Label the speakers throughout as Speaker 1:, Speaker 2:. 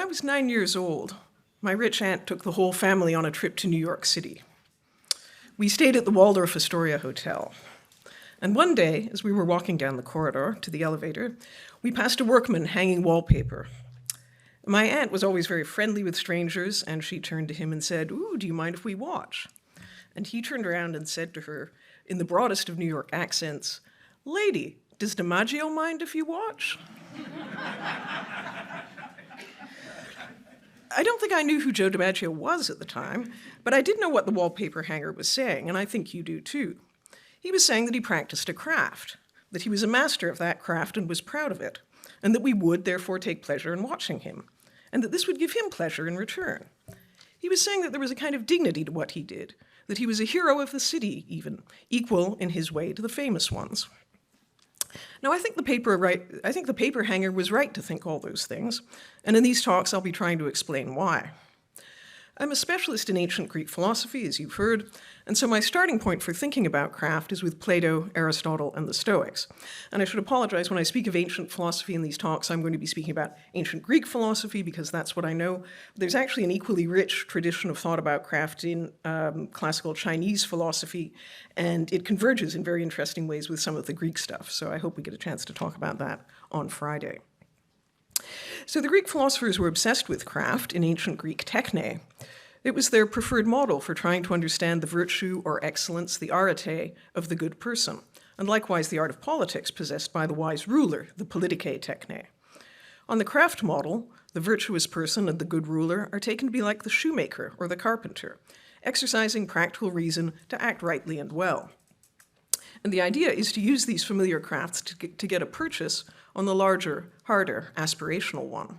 Speaker 1: When I was 9 years old, my rich aunt took the whole family on a trip to New York City. We stayed at the Waldorf Astoria Hotel. And one day, as we were walking down the corridor to the elevator, we passed a workman hanging wallpaper. My aunt was always very friendly with strangers, and she turned to him and said, "Ooh, do you mind if we watch?" And he turned around and said to her, in the broadest of New York accents, "Lady, does DiMaggio mind if you watch?" I don't think I knew who Joe DiMaggio was at the time, but I did know what the wallpaper hanger was saying, and I think you do too. He was saying that he practiced a craft, that he was a master of that craft and was proud of it, and that we would therefore take pleasure in watching him, and that this would give him pleasure in return. He was saying that there was a kind of dignity to what he did, that he was a hero of the city even, equal in his way to the famous ones. Now, I think the paper hanger was right to think all those things, and in these talks I'll be trying to explain why. I'm a specialist in ancient Greek philosophy, as you've heard, and so my starting point for thinking about craft is with Plato, Aristotle, and the Stoics. And I should apologize, when I speak of ancient philosophy in these talks, I'm going to be speaking about ancient Greek philosophy because that's what I know. There's actually an equally rich tradition of thought about craft in classical Chinese philosophy, and it converges in very interesting ways with some of the Greek stuff. So I hope we get a chance to talk about that on Friday. So the Greek philosophers were obsessed with craft in ancient Greek techne. It was their preferred model for trying to understand the virtue or excellence, the arete, of the good person, and likewise the art of politics possessed by the wise ruler, the politike techne. On the craft model, the virtuous person and the good ruler are taken to be like the shoemaker or the carpenter, exercising practical reason to act rightly and well. And the idea is to use these familiar crafts to get a purchase on the larger, harder, aspirational one.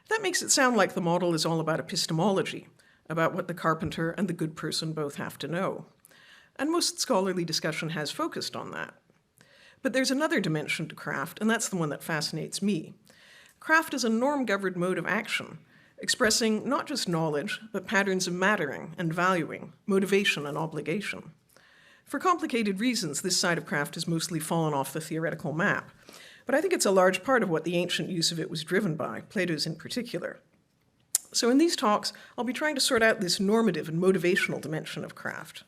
Speaker 1: That makes it sound like the model is all about epistemology, about what the carpenter and the good person both have to know. And most scholarly discussion has focused on that. But there's another dimension to craft, and that's the one that fascinates me. Craft is a norm-governed mode of action, expressing not just knowledge, but patterns of mattering and valuing, motivation and obligation. For complicated reasons, this side of craft has mostly fallen off the theoretical map, but I think it's a large part of what the ancient use of it was driven by, Plato's in particular. So in these talks, I'll be trying to sort out this normative and motivational dimension of craft.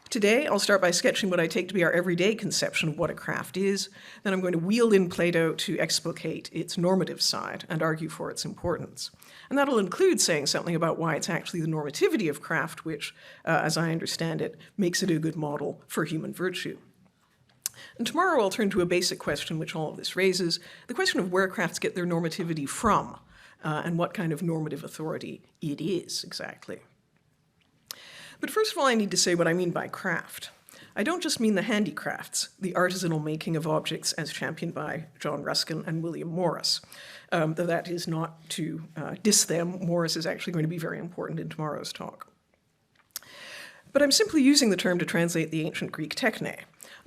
Speaker 1: Today, I'll start by sketching what I take to be our everyday conception of what a craft is. Then I'm going to wheel in Plato to explicate its normative side and argue for its importance. And that'll include saying something about why it's actually the normativity of craft which, as I understand it, makes it a good model for human virtue. And tomorrow I'll turn to a basic question which all of this raises, the question of where crafts get their normativity from, and what kind of normative authority it is exactly. But first of all, I need to say what I mean by craft. I don't just mean the handicrafts, the artisanal making of objects as championed by John Ruskin and William Morris. Though that is not to diss them, Morris is actually going to be very important in tomorrow's talk. But I'm simply using the term to translate the ancient Greek techne.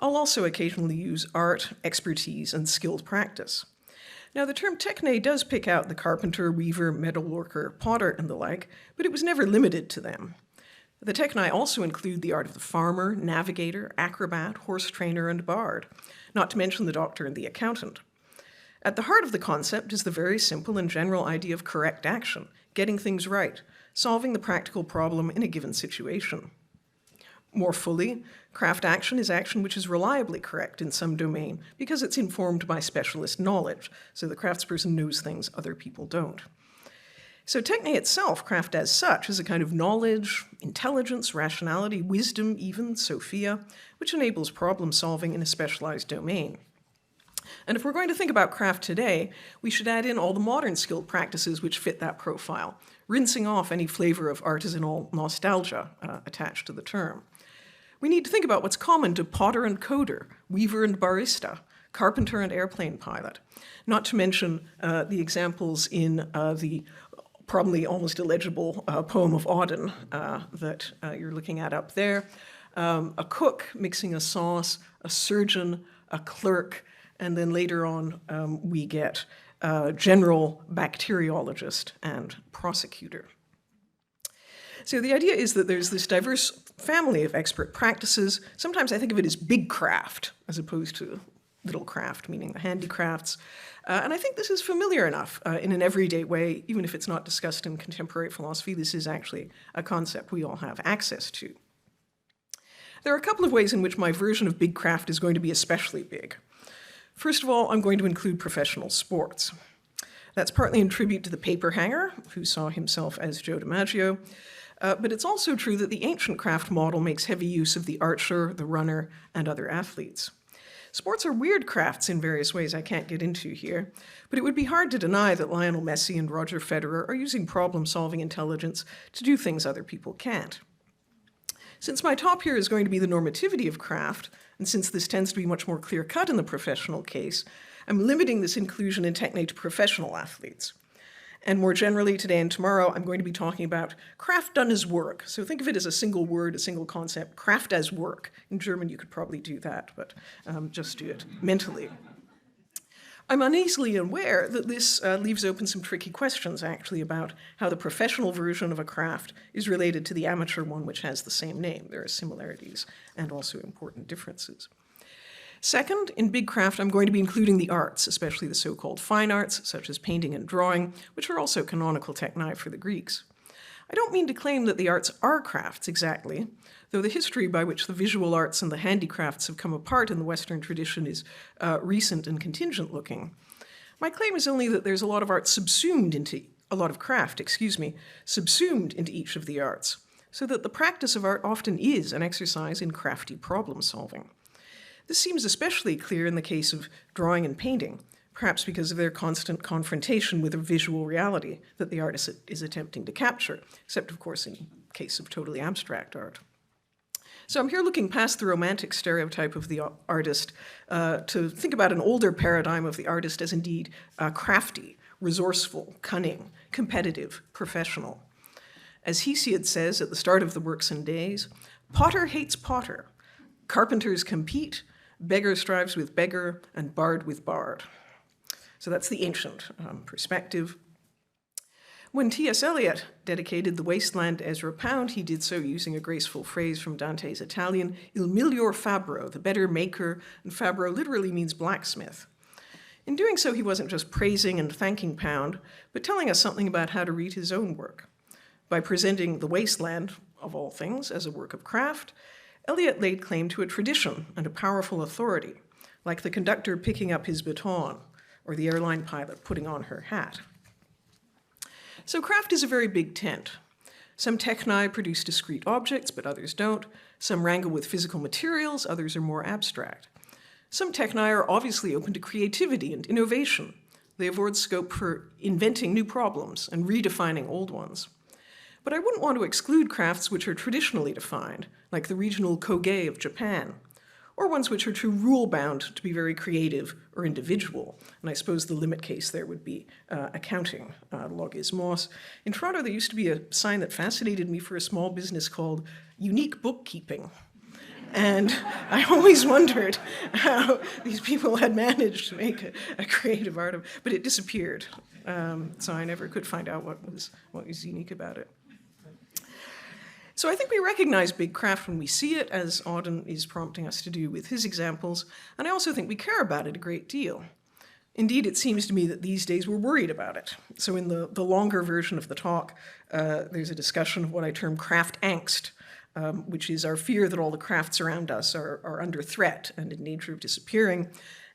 Speaker 1: I'll also occasionally use art, expertise, and skilled practice. Now, the term techne does pick out the carpenter, weaver, metalworker, potter, and the like, but it was never limited to them. The techni also include the art of the farmer, navigator, acrobat, horse trainer, and bard, not to mention the doctor and the accountant. At the heart of the concept is the very simple and general idea of correct action, getting things right, solving the practical problem in a given situation. More fully, craft action is action which is reliably correct in some domain because it's informed by specialist knowledge, so the craftsperson knows things other people don't. So techne itself, craft as such, is a kind of knowledge, intelligence, rationality, wisdom even, Sophia, which enables problem solving in a specialized domain. And if we're going to think about craft today, we should add in all the modern skilled practices which fit that profile, rinsing off any flavor of artisanal nostalgia attached to the term. We need to think about what's common to potter and coder, weaver and barista, carpenter and airplane pilot, not to mention the examples in the probably almost illegible poem of Auden that you're looking at up there. A cook mixing a sauce, a surgeon, a clerk, and then later on we get general bacteriologist and prosecutor. So the idea is that there's this diverse family of expert practices. Sometimes I think of it as big craft as opposed to little craft, meaning the handicrafts. And I think this is familiar enough in an everyday way, even if it's not discussed in contemporary philosophy. This is actually a concept we all have access to. There are a couple of ways in which my version of big craft is going to be especially big. First of all, I'm going to include professional sports. That's partly in tribute to the paper hanger, who saw himself as Joe DiMaggio, but it's also true that the ancient craft model makes heavy use of the archer, the runner, and other athletes. Sports are weird crafts in various ways I can't get into here, but it would be hard to deny that Lionel Messi and Roger Federer are using problem-solving intelligence to do things other people can't. Since my top here is going to be the normativity of craft, and since this tends to be much more clear-cut in the professional case, I'm limiting this inclusion in techne to professional athletes. And more generally, today and tomorrow, I'm going to be talking about craft done as work. So think of it as a single word, a single concept, craft as work. In German, you could probably do that, but just do it mentally. I'm uneasily aware that this leaves open some tricky questions, actually, about how the professional version of a craft is related to the amateur one, which has the same name. There are similarities and also important differences. Second, in big craft, I'm going to be including the arts, especially the so-called fine arts, such as painting and drawing, which are also canonical techni for the Greeks. I don't mean to claim that the arts are crafts exactly, though the history by which the visual arts and the handicrafts have come apart in the Western tradition is recent and contingent looking. My claim is only that there's a lot of art subsumed into, a lot of craft, subsumed into each of the arts, so that the practice of art often is an exercise in crafty problem solving. This seems especially clear in the case of drawing and painting, perhaps because of their constant confrontation with a visual reality that the artist is attempting to capture, except of course in case of totally abstract art. So I'm here looking past the romantic stereotype of the artist to think about an older paradigm of the artist as indeed crafty, resourceful, cunning, competitive, professional. As Hesiod says at the start of the Works and Days, potter hates potter, carpenters compete, beggar strives with beggar, and bard with bard. So that's the ancient perspective. When T.S. Eliot dedicated The Wasteland to Ezra Pound, he did so using a graceful phrase from Dante's Italian, il miglior fabbro, the better maker, and fabbro literally means blacksmith. In doing so, he wasn't just praising and thanking Pound, but telling us something about how to read his own work. By presenting The Wasteland, of all things, as a work of craft, Eliot laid claim to a tradition and a powerful authority, like the conductor picking up his baton or the airline pilot putting on her hat. So craft is a very big tent. Some techni produce discrete objects, but others don't. Some wrangle with physical materials, others are more abstract. Some techni are obviously open to creativity and innovation. They afford scope for inventing new problems and redefining old ones. But I wouldn't want to exclude crafts which are traditionally defined, like the regional koge of Japan, or ones which are too rule-bound to be very creative or individual. And I suppose the limit case there would be accounting, logismos. In Toronto, there used to be a sign that fascinated me for a small business called Unique Bookkeeping. And I always wondered how these people had managed to make a creative art of, but it disappeared. So I never could find out what was unique about it. So I think we recognize big craft when we see it, as Auden is prompting us to do with his examples, and I also think we care about it a great deal. Indeed, it seems to me that these days we're worried about it. So in the longer version of the talk, there's a discussion of what I term craft angst, which is our fear that all the crafts around us are under threat and in danger of disappearing,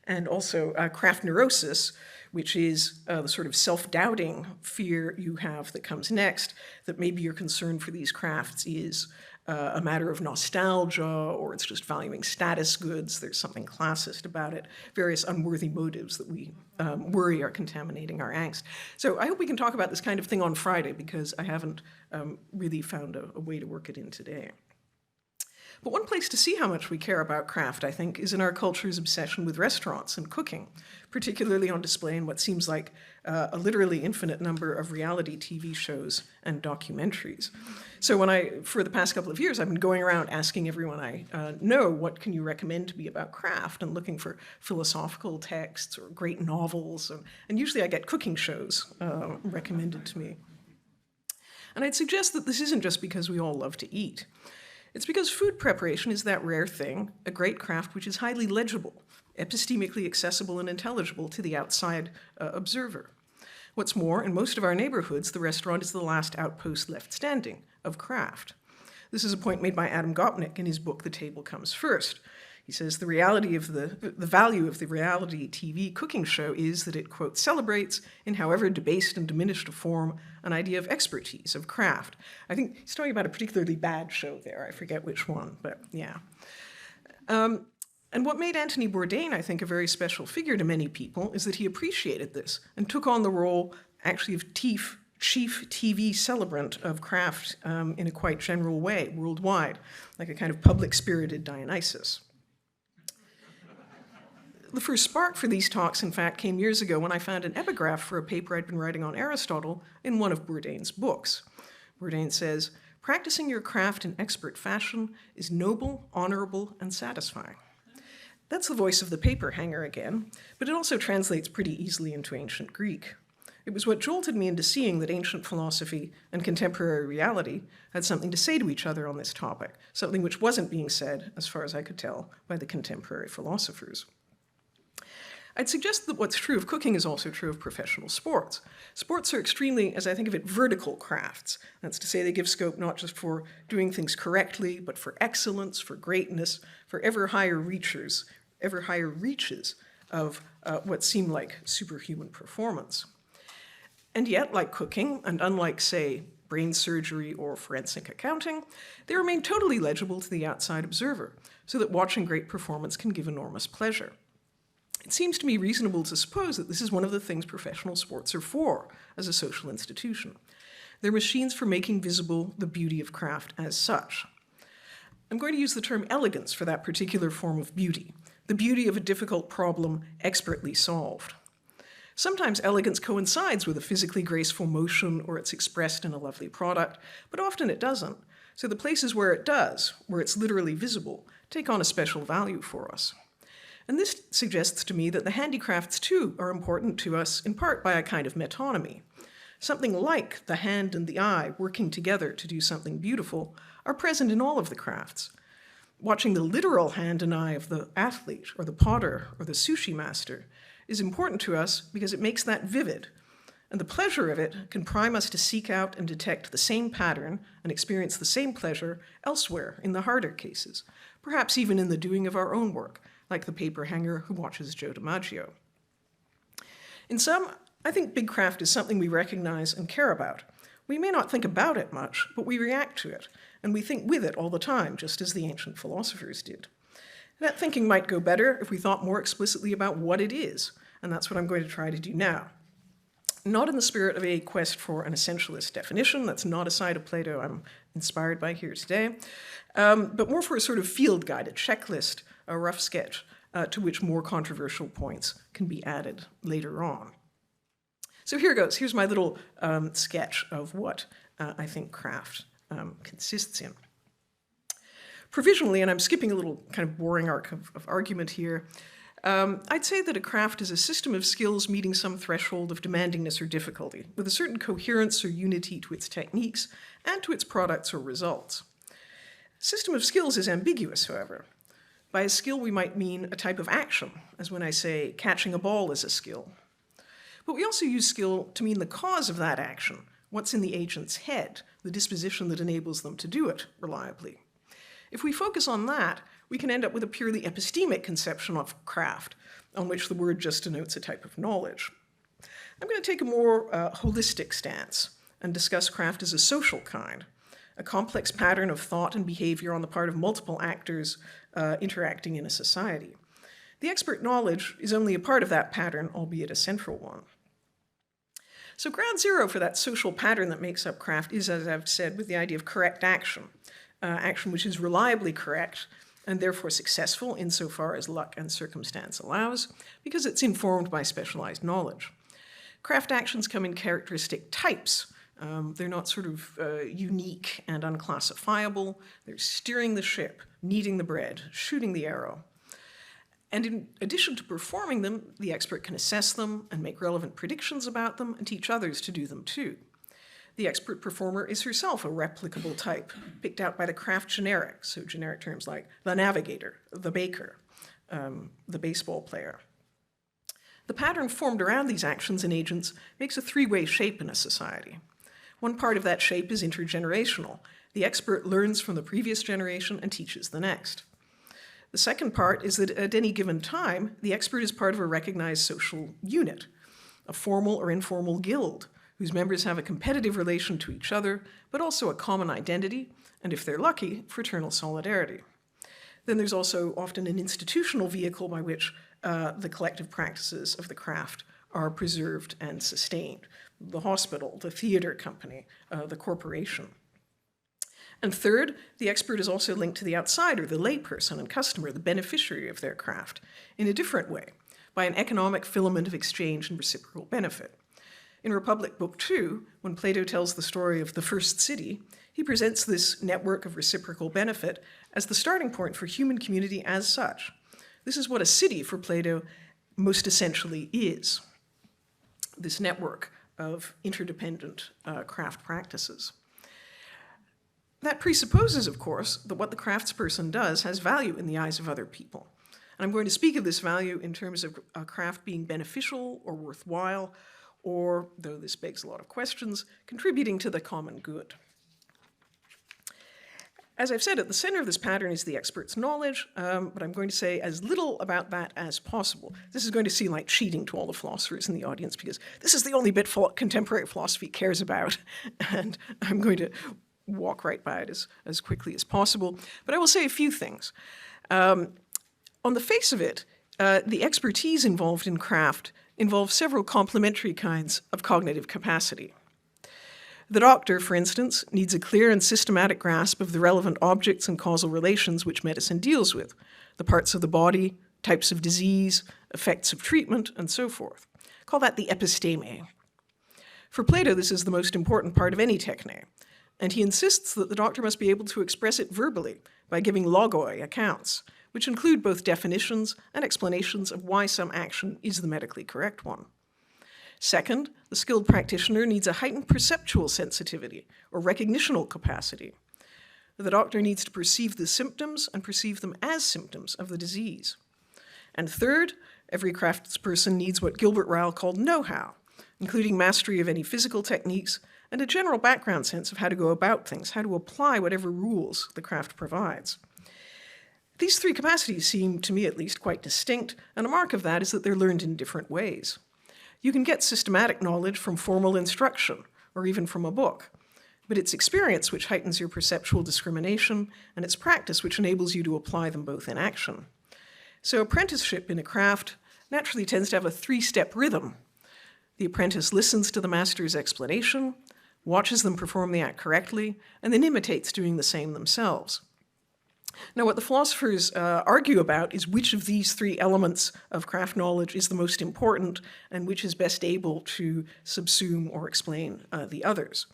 Speaker 1: and also craft neurosis, which is the sort of self-doubting fear you have that comes next, that maybe your concern for these crafts is a matter of nostalgia, or it's just valuing status goods, there's something classist about it, various unworthy motives that we worry are contaminating our angst. So I hope we can talk about this kind of thing on Friday, because I haven't really found a way to work it in today. But one place to see how much we care about craft, I think, is in our culture's obsession with restaurants and cooking, particularly on display in what seems like a literally infinite number of reality TV shows and documentaries. So for the past couple of years, I've been going around asking everyone I know, what can you recommend to me about craft, and looking for philosophical texts or great novels, and usually I get cooking shows recommended to me. And I'd suggest that this isn't just because we all love to eat. It's because food preparation is that rare thing, a great craft which is highly legible, epistemically accessible and intelligible to the outside observer. What's more, in most of our neighborhoods, the restaurant is the last outpost left standing of craft. This is a point made by Adam Gopnik in his book, The Table Comes First. He says the value of the reality TV cooking show is that it, quote, celebrates, in however debased and diminished a form, an idea of expertise, of craft. I think he's talking about a particularly bad show there. I forget which one, but yeah. And what made Anthony Bourdain, I think, a very special figure to many people is that he appreciated this and took on the role, actually, of chief TV celebrant of craft in a quite general way, worldwide, like a kind of public-spirited Dionysus. The first spark for these talks, in fact, came years ago when I found an epigraph for a paper I'd been writing on Aristotle in one of Bourdain's books. Bourdain says, "Practicing your craft in expert fashion is noble, honorable, and satisfying." That's the voice of the paper hanger again, but it also translates pretty easily into ancient Greek. It was what jolted me into seeing that ancient philosophy and contemporary reality had something to say to each other on this topic, something which wasn't being said, as far as I could tell, by the contemporary philosophers. I'd suggest that what's true of cooking is also true of professional sports. Sports are extremely, as I think of it, vertical crafts. That's to say they give scope not just for doing things correctly, but for excellence, for greatness, for ever higher reaches of what seem like superhuman performance. And yet, like cooking, and unlike, say, brain surgery or forensic accounting, they remain totally legible to the outside observer, so that watching great performance can give enormous pleasure. It seems to me reasonable to suppose that this is one of the things professional sports are for as a social institution. They're machines for making visible the beauty of craft as such. I'm going to use the term elegance for that particular form of beauty, the beauty of a difficult problem expertly solved. Sometimes elegance coincides with a physically graceful motion or it's expressed in a lovely product, but often it doesn't. So the places where it does, where it's literally visible, take on a special value for us. And this suggests to me that the handicrafts, too, are important to us in part by a kind of metonymy. Something like the hand and the eye working together to do something beautiful are present in all of the crafts. Watching the literal hand and eye of the athlete or the potter or the sushi master is important to us because it makes that vivid. And the pleasure of it can prime us to seek out and detect the same pattern and experience the same pleasure elsewhere in the harder cases, perhaps even in the doing of our own work, like the paper hanger who watches Joe DiMaggio. In sum, I think big craft is something we recognize and care about. We may not think about it much, but we react to it, and we think with it all the time, just as the ancient philosophers did. That thinking might go better if we thought more explicitly about what it is, and that's what I'm going to try to do now. Not in the spirit of a quest for an essentialist definition, that's not a side of Plato I'm inspired by here today, but more for a sort of field guide, a checklist, a rough sketch, to which more controversial points can be added later on. So here goes. Here's my little sketch of what I think craft consists in. Provisionally, and I'm skipping a little kind of boring arc of argument here, I'd say that a craft is a system of skills meeting some threshold of demandingness or difficulty, with a certain coherence or unity to its techniques and to its products or results. System of skills is ambiguous, however. By a skill, we might mean a type of action, as when I say catching a ball is a skill. But we also use skill to mean the cause of that action, what's in the agent's head, the disposition that enables them to do it reliably. If we focus on that, we can end up with a purely epistemic conception of craft, on which the word just denotes a type of knowledge. I'm going to take a more holistic stance and discuss craft as a social kind, a complex pattern of thought and behavior on the part of multiple actors interacting in a society. The expert knowledge is only a part of that pattern, albeit a central one. So ground zero for that social pattern that makes up craft is, as I've said, with the idea of correct action, action which is reliably correct and therefore successful insofar as luck and circumstance allows, because it's informed by specialized knowledge. Craft actions come in characteristic types. They're not sort of unique and unclassifiable. They're steering the ship, kneading the bread, shooting the arrow. And in addition to performing them, the expert can assess them and make relevant predictions about them and teach others to do them too. The expert performer is herself a replicable type, picked out by the craft generic, so generic terms like the navigator, the baker, the baseball player. The pattern formed around these actions and agents makes a three-way shape in a society. One part of that shape is intergenerational. The expert learns from the previous generation and teaches the next. The second part is that at any given time, the expert is part of a recognized social unit, a formal or informal guild, whose members have a competitive relation to each other, but also a common identity, and if they're lucky, fraternal solidarity. Then there's also often an institutional vehicle by which the collective practices of the craft are preserved and sustained. The hospital, the theater company, the corporation. And third, the expert is also linked to the outsider, the layperson and customer, the beneficiary of their craft, in a different way, by an economic filament of exchange and reciprocal benefit. In Republic Book 2, when Plato tells the story of the first city, he presents this network of reciprocal benefit as the starting point for human community as such. This is what a city for Plato most essentially is, this network of interdependent craft practices. That presupposes, of course, that what the craftsperson does has value in the eyes of other people. And I'm going to speak of this value in terms of a craft being beneficial or worthwhile, or, though this begs a lot of questions, contributing to the common good. As I've said, at the center of this pattern is the expert's knowledge, but I'm going to say as little about that as possible. This is going to seem like cheating to all the philosophers in the audience, because this is the only bit contemporary philosophy cares about, and I'm going to walk right by it as quickly as possible. But I will say a few things. On the face of it, the expertise involved in craft involves several complementary kinds of cognitive capacity. The doctor, for instance, needs a clear and systematic grasp of the relevant objects and causal relations which medicine deals with, the parts of the body, types of disease, effects of treatment, and so forth. Call that the episteme. For Plato, this is the most important part of any techne, and he insists that the doctor must be able to express it verbally by giving logoi, accounts, which include both definitions and explanations of why some action is the medically correct one. Second, the skilled practitioner needs a heightened perceptual sensitivity or recognitional capacity. The doctor needs to perceive the symptoms and perceive them as symptoms of the disease. And third, every craftsperson needs what Gilbert Ryle called know-how, including mastery of any physical techniques and a general background sense of how to go about things, how to apply whatever rules the craft provides. These three capacities seem, to me at least, quite distinct, and a mark of that is that they're learned in different ways. You can get systematic knowledge from formal instruction, or even from a book, but it's experience which heightens your perceptual discrimination, and it's practice which enables you to apply them both in action. So apprenticeship in a craft naturally tends to have a three-step rhythm. The apprentice listens to the master's explanation, watches them perform the act correctly, and then imitates doing the same themselves. Now, what the philosophers argue about is which of these three elements of craft knowledge is the most important and which is best able to subsume or explain the others.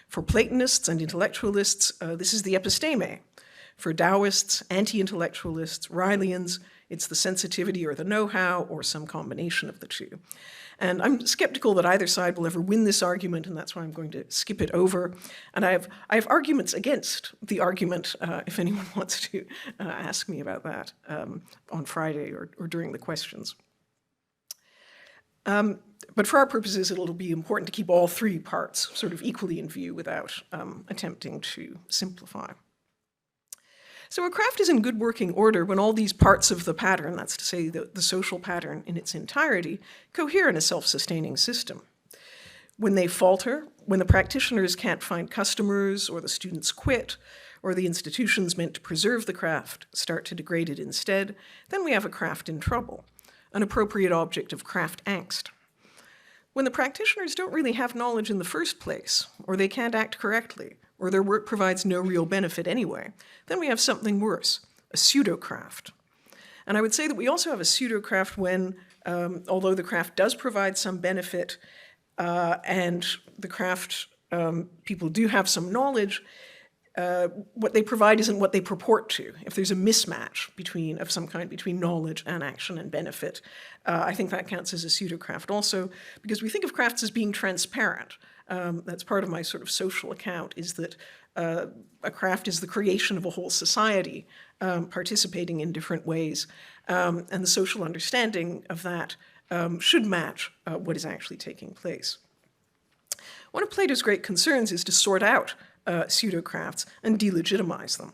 Speaker 1: For Platonists and intellectualists, this is the episteme. For Taoists, anti-intellectualists, Ryleans, it's the sensitivity or the know-how or some combination of the two. And I'm skeptical that either side will ever win this argument, and that's why I'm going to skip it over. And I have arguments against the argument, if anyone wants to ask me about that on Friday or during the questions. But for our purposes, it'll be important to keep all three parts sort of equally in view without attempting to simplify. So a craft is in good working order when all these parts of the pattern, that's to say the social pattern in its entirety, cohere in a self-sustaining system. When they falter, when the practitioners can't find customers, or the students quit, or the institutions meant to preserve the craft start to degrade it instead, then we have a craft in trouble, an appropriate object of craft angst. When the practitioners don't really have knowledge in the first place, or they can't act correctly, or their work provides no real benefit anyway, then we have something worse, a pseudo-craft. And I would say that we also have a pseudo-craft when, although the craft does provide some benefit, and the craft people do have some knowledge, what they provide isn't what they purport to. If there's a mismatch of some kind between knowledge and action and benefit, I think that counts as a pseudocraft also, because we think of crafts as being transparent. That's part of my sort of social account, is that a craft is the creation of a whole society participating in different ways, and the social understanding of that should match what is actually taking place. One of Plato's great concerns is to sort out pseudocrafts and delegitimize them.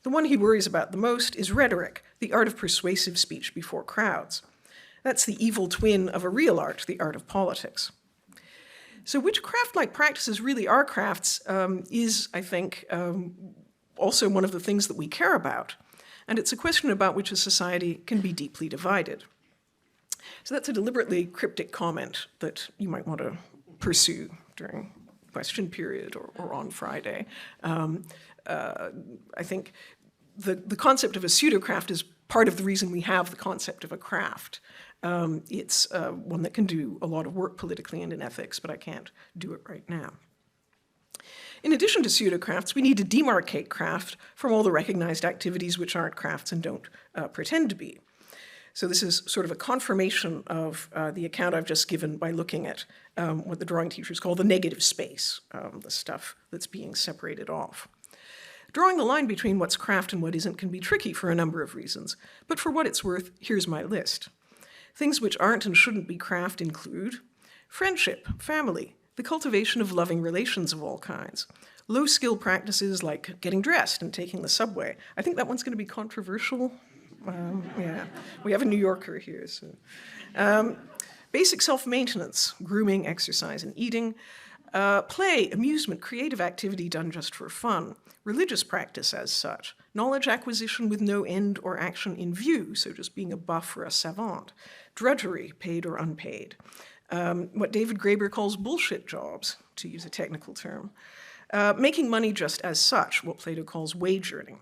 Speaker 1: The one he worries about the most is rhetoric, the art of persuasive speech before crowds. That's the evil twin of a real art, the art of politics. So which craft-like practices really are crafts is, I think, also one of the things that we care about. And it's a question about which a society can be deeply divided. So that's a deliberately cryptic comment that you might want to pursue during question period or on Friday. I think the concept of a pseudocraft is part of the reason we have the concept of a craft. It's one that can do a lot of work politically and in ethics, but I can't do it right now. In addition to pseudocrafts, we need to demarcate craft from all the recognized activities which aren't crafts and don't pretend to be. So this is sort of a confirmation of the account I've just given by looking at what the drawing teachers call the negative space, the stuff that's being separated off. Drawing the line between what's craft and what isn't can be tricky for a number of reasons, but for what it's worth, here's my list. Things which aren't and shouldn't be craft include friendship, family, the cultivation of loving relations of all kinds, low-skill practices like getting dressed and taking the subway. I think that one's going to be controversial. Yeah, we have a New Yorker here. So. Basic self-maintenance, grooming, exercise, and eating. Play, amusement, creative activity done just for fun. Religious practice as such. Knowledge acquisition with no end or action in view, so just being a buff or a savant. Drudgery, paid or unpaid. What David Graeber calls bullshit jobs, to use a technical term. Making money just as such, what Plato calls wage earning.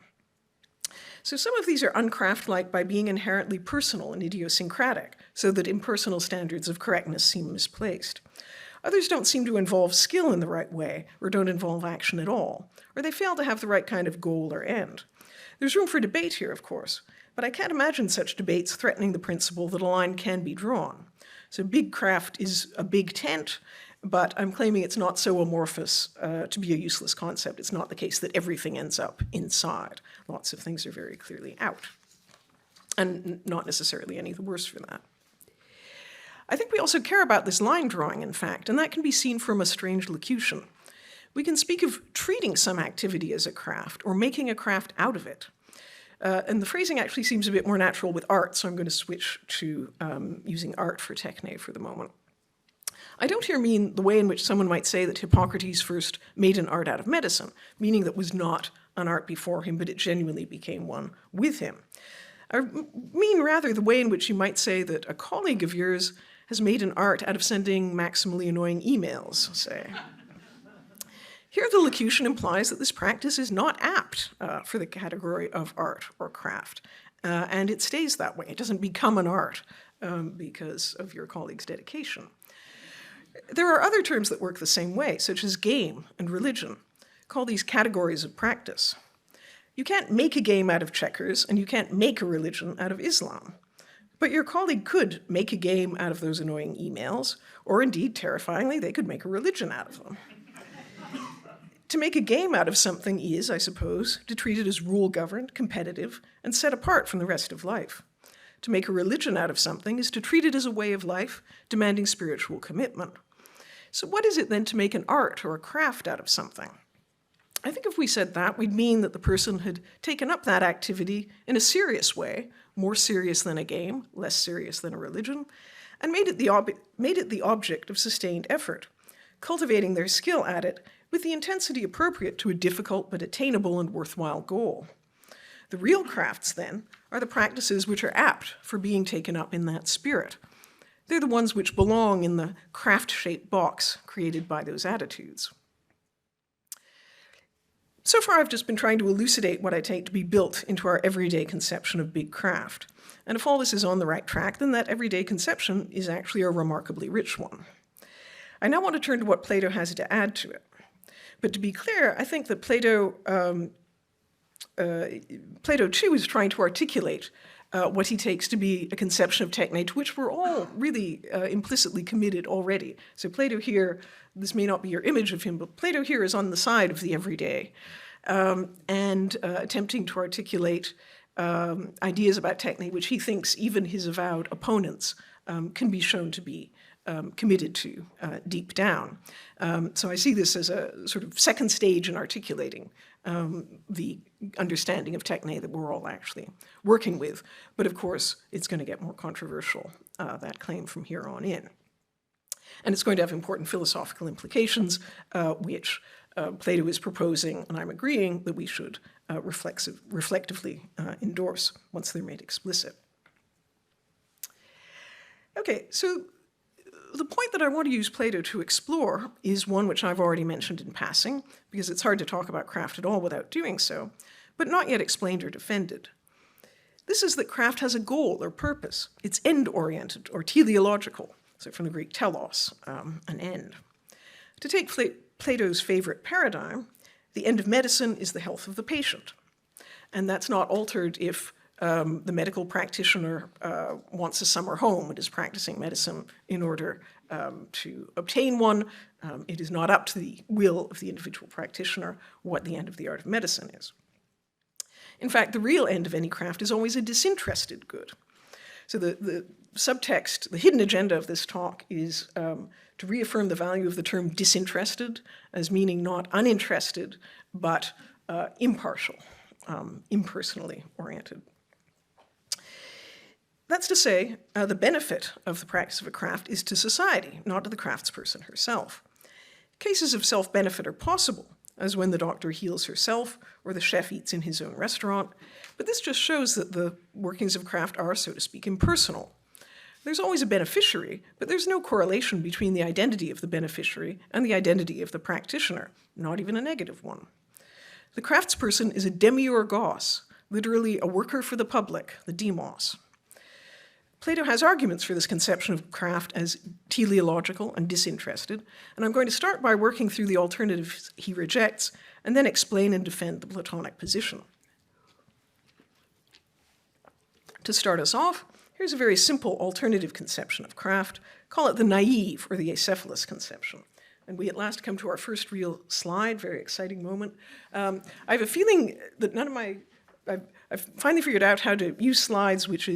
Speaker 1: So some of these are uncraft-like by being inherently personal and idiosyncratic, so that impersonal standards of correctness seem misplaced. Others don't seem to involve skill in the right way, or don't involve action at all, or they fail to have the right kind of goal or end. There's room for debate here, of course, but I can't imagine such debates threatening the principle that a line can be drawn. So big craft is a big tent, but I'm claiming it's not so amorphous to be a useless concept. It's not the case that everything ends up inside. Lots of things are very clearly out, and not necessarily any the worse for that. I think we also care about this line drawing, in fact, and that can be seen from a strange locution. We can speak of treating some activity as a craft or making a craft out of it. And the phrasing actually seems a bit more natural with art, so I'm going to switch to using art for techne for the moment. I don't here mean the way in which someone might say that Hippocrates first made an art out of medicine, meaning that was not an art before him, but it genuinely became one with him. I mean rather the way in which you might say that a colleague of yours has made an art out of sending maximally annoying emails, say. Here the locution implies that this practice is not apt for the category of art or craft, and it stays that way. It doesn't become an art because of your colleague's dedication. There are other terms that work the same way, such as game and religion. Call these categories of practice. You can't make a game out of checkers, and you can't make a religion out of Islam. But your colleague could make a game out of those annoying emails, or indeed, terrifyingly, they could make a religion out of them. To make a game out of something is, I suppose, to treat it as rule-governed, competitive, and set apart from the rest of life. To make a religion out of something is to treat it as a way of life, demanding spiritual commitment. So what is it then to make an art or a craft out of something? I think if we said that, we'd mean that the person had taken up that activity in a serious way, more serious than a game, less serious than a religion, and made it the object of sustained effort, cultivating their skill at it with the intensity appropriate to a difficult but attainable and worthwhile goal. The real crafts, then, are the practices which are apt for being taken up in that spirit. They're the ones which belong in the craft-shaped box created by those attitudes. So far, I've just been trying to elucidate what I take to be built into our everyday conception of big craft. And if all this is on the right track, then that everyday conception is actually a remarkably rich one. I now want to turn to what Plato has to add to it. But to be clear, I think that Plato too is trying to articulate what he takes to be a conception of techne, to which we're all really implicitly committed already. So Plato here, this may not be your image of him, but Plato here is on the side of the everyday and attempting to articulate ideas about techne, which he thinks even his avowed opponents can be shown to be committed to deep down. So I see this as a sort of second stage in articulating the understanding of techne that we're all actually working with. But of course, it's going to get more controversial, that claim from here on in. And it's going to have important philosophical implications, which Plato is proposing, and I'm agreeing, that we should reflectively endorse once they're made explicit. Okay, so the point that I want to use Plato to explore is one which I've already mentioned in passing, because it's hard to talk about craft at all without doing so, but not yet explained or defended. This is that craft has a goal or purpose. It's end-oriented or teleological, so from the Greek telos, an end. To take Plato's favorite paradigm, the end of medicine is the health of the patient. And that's not altered if the medical practitioner wants a summer home and is practicing medicine in order to obtain one. It is not up to the will of the individual practitioner what the end of the art of medicine is. In fact, the real end of any craft is always a disinterested good. So the subtext, the hidden agenda of this talk is to reaffirm the value of the term disinterested as meaning not uninterested, but impartial, impersonally oriented. That's to say, the benefit of the practice of a craft is to society, not to the craftsperson herself. Cases of self-benefit are possible, as when the doctor heals herself or the chef eats in his own restaurant, but this just shows that the workings of craft are, so to speak, impersonal. There's always a beneficiary, but there's no correlation between the identity of the beneficiary and the identity of the practitioner, not even a negative one. The craftsperson is a demiurgos, literally a worker for the public, the demos. Plato has arguments for this conception of craft as teleological and disinterested, and I'm going to start by working through the alternatives he rejects, and then explain and defend the Platonic position. To start us off, here's a very simple alternative conception of craft. Call it the naive or the acephalous conception. And we at last come to our first real slide, very exciting moment. I have a feeling that I've finally figured out how to use slides which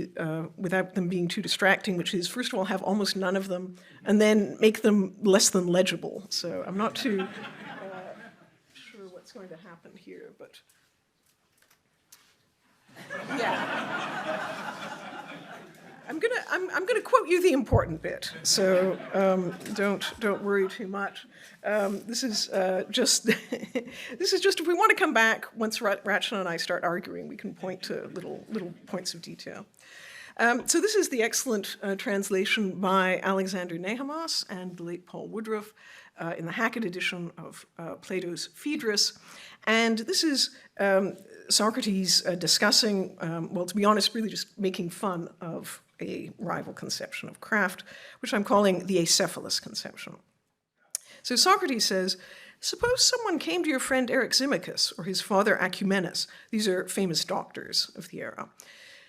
Speaker 1: without them being too distracting, which is, first of all, have almost none of them, and then make them less than legible. So I'm not too sure what's going to happen here, but yeah. I'm gonna quote you the important bit, so don't worry too much. This is just if we want to come back once Rachana and I start arguing, we can point to little points of detail. So this is the excellent translation by Alexander Nehamas and the late Paul Woodruff in the Hackett edition of Plato's Phaedrus, and this is Socrates discussing, well, to be honest, really just making fun of a rival conception of craft, which I'm calling the acephalous conception. So Socrates says, suppose someone came to your friend Eryximachus or his father Acumenus. These are famous doctors of the era.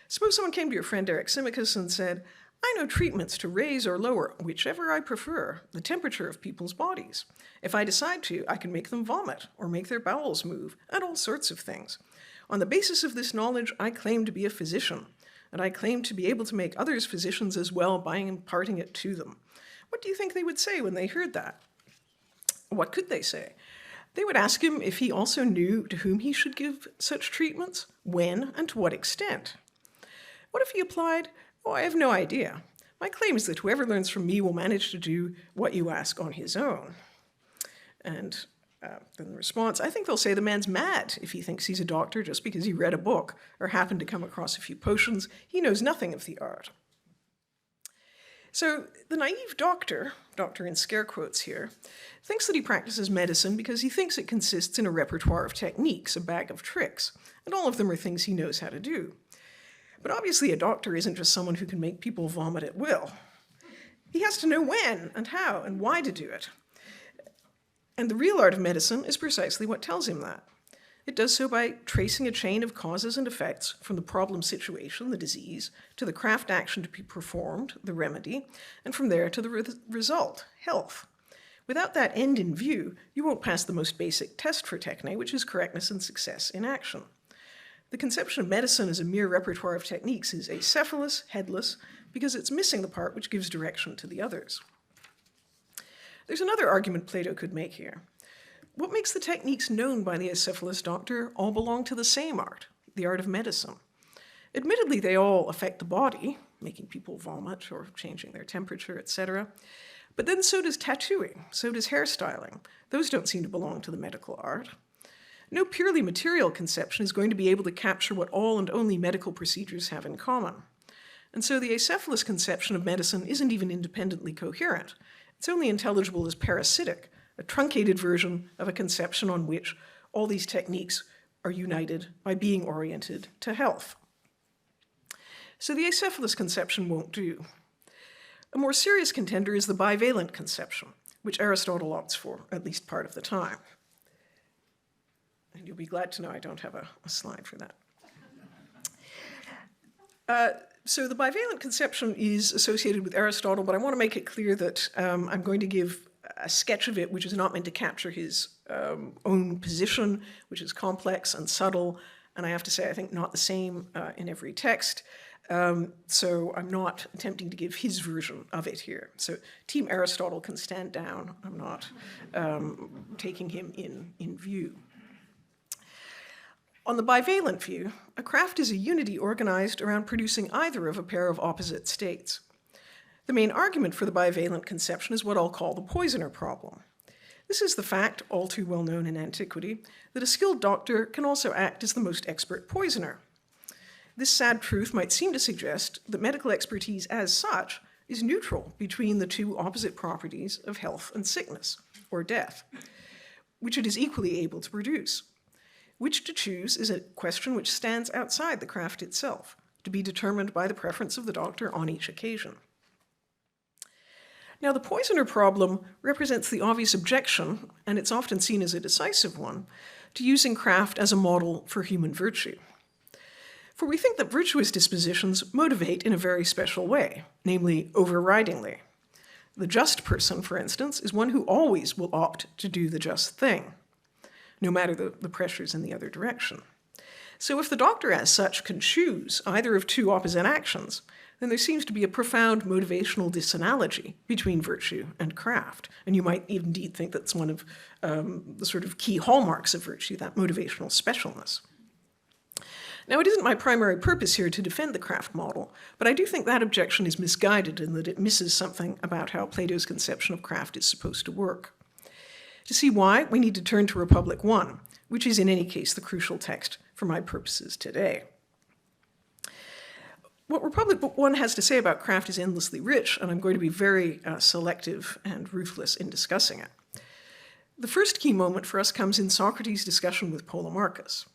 Speaker 1: Suppose someone came to your friend Eryximachus and said, I know treatments to raise or lower, whichever I prefer, the temperature of people's bodies. If I decide to, I can make them vomit or make their bowels move and all sorts of things. On the basis of this knowledge, I claim to be a physician, and I claim to be able to make others physicians as well by imparting it to them. What do you think they would say when they heard that? What could they say? They would ask him if he also knew to whom he should give such treatments, when, and to what extent. What if he applied, oh, I have no idea. My claim is that whoever learns from me will manage to do what you ask on his own. And then the response, I think they'll say the man's mad if he thinks he's a doctor just because he read a book or happened to come across a few potions. He knows nothing of the art. So the naive doctor in scare quotes here, thinks that he practices medicine because he thinks it consists in a repertoire of techniques, a bag of tricks, and all of them are things he knows how to do. But obviously a doctor isn't just someone who can make people vomit at will. He has to know when and how and why to do it. And the real art of medicine is precisely what tells him that. It does so by tracing a chain of causes and effects from the problem situation, the disease, to the craft action to be performed, the remedy, and from there to the result, health. Without that end in view, you won't pass the most basic test for techne, which is correctness and success in action. The conception of medicine as a mere repertoire of techniques is acephalous, headless, because it's missing the part which gives direction to the others. There's another argument Plato could make here. What makes the techniques known by the acephalous doctor all belong to the same art, the art of medicine? Admittedly, they all affect the body, making people vomit or changing their temperature, etc. But then so does tattooing, so does hairstyling. Those don't seem to belong to the medical art. No purely material conception is going to be able to capture what all and only medical procedures have in common. And so the acephalous conception of medicine isn't even independently coherent. It's only intelligible as parasitic, a truncated version of a conception on which all these techniques are united by being oriented to health. So the acephalous conception won't do. A more serious contender is the bivalent conception, which Aristotle opts for, at least part of the time. And you'll be glad to know I don't have a slide for that. So the bivalent conception is associated with Aristotle, but I want to make it clear that I'm going to give a sketch of it which is not meant to capture his own position, which is complex and subtle, and I have to say I think not the same in every text. So I'm not attempting to give his version of it here. So Team Aristotle can stand down. I'm not taking him in view. On the bivalent view, a craft is a unity organized around producing either of a pair of opposite states. The main argument for the bivalent conception is what I'll call the poisoner problem. This is the fact, all too well known in antiquity, that a skilled doctor can also act as the most expert poisoner. This sad truth might seem to suggest that medical expertise as such is neutral between the two opposite properties of health and sickness, or death, which it is equally able to produce. Which to choose is a question which stands outside the craft itself, to be determined by the preference of the doctor on each occasion. Now, the poisoner problem represents the obvious objection, and it's often seen as a decisive one, to using craft as a model for human virtue. For we think that virtuous dispositions motivate in a very special way, namely overridingly. The just person, for instance, is one who always will opt to do the just thing, no matter the pressures in the other direction. So if the doctor as such can choose either of two opposite actions, then there seems to be a profound motivational disanalogy between virtue and craft. And you might indeed think that's one of the sort of key hallmarks of virtue, that motivational specialness. Now, it isn't my primary purpose here to defend the craft model, but I do think that objection is misguided in that it misses something about how Plato's conception of craft is supposed to work. To see why, we need to turn to Republic I, which is in any case the crucial text for my purposes today. What Republic I has to say about craft is endlessly rich, and I'm going to be very selective and ruthless in discussing it. The first key moment for us comes in Socrates' discussion with Polemarchus.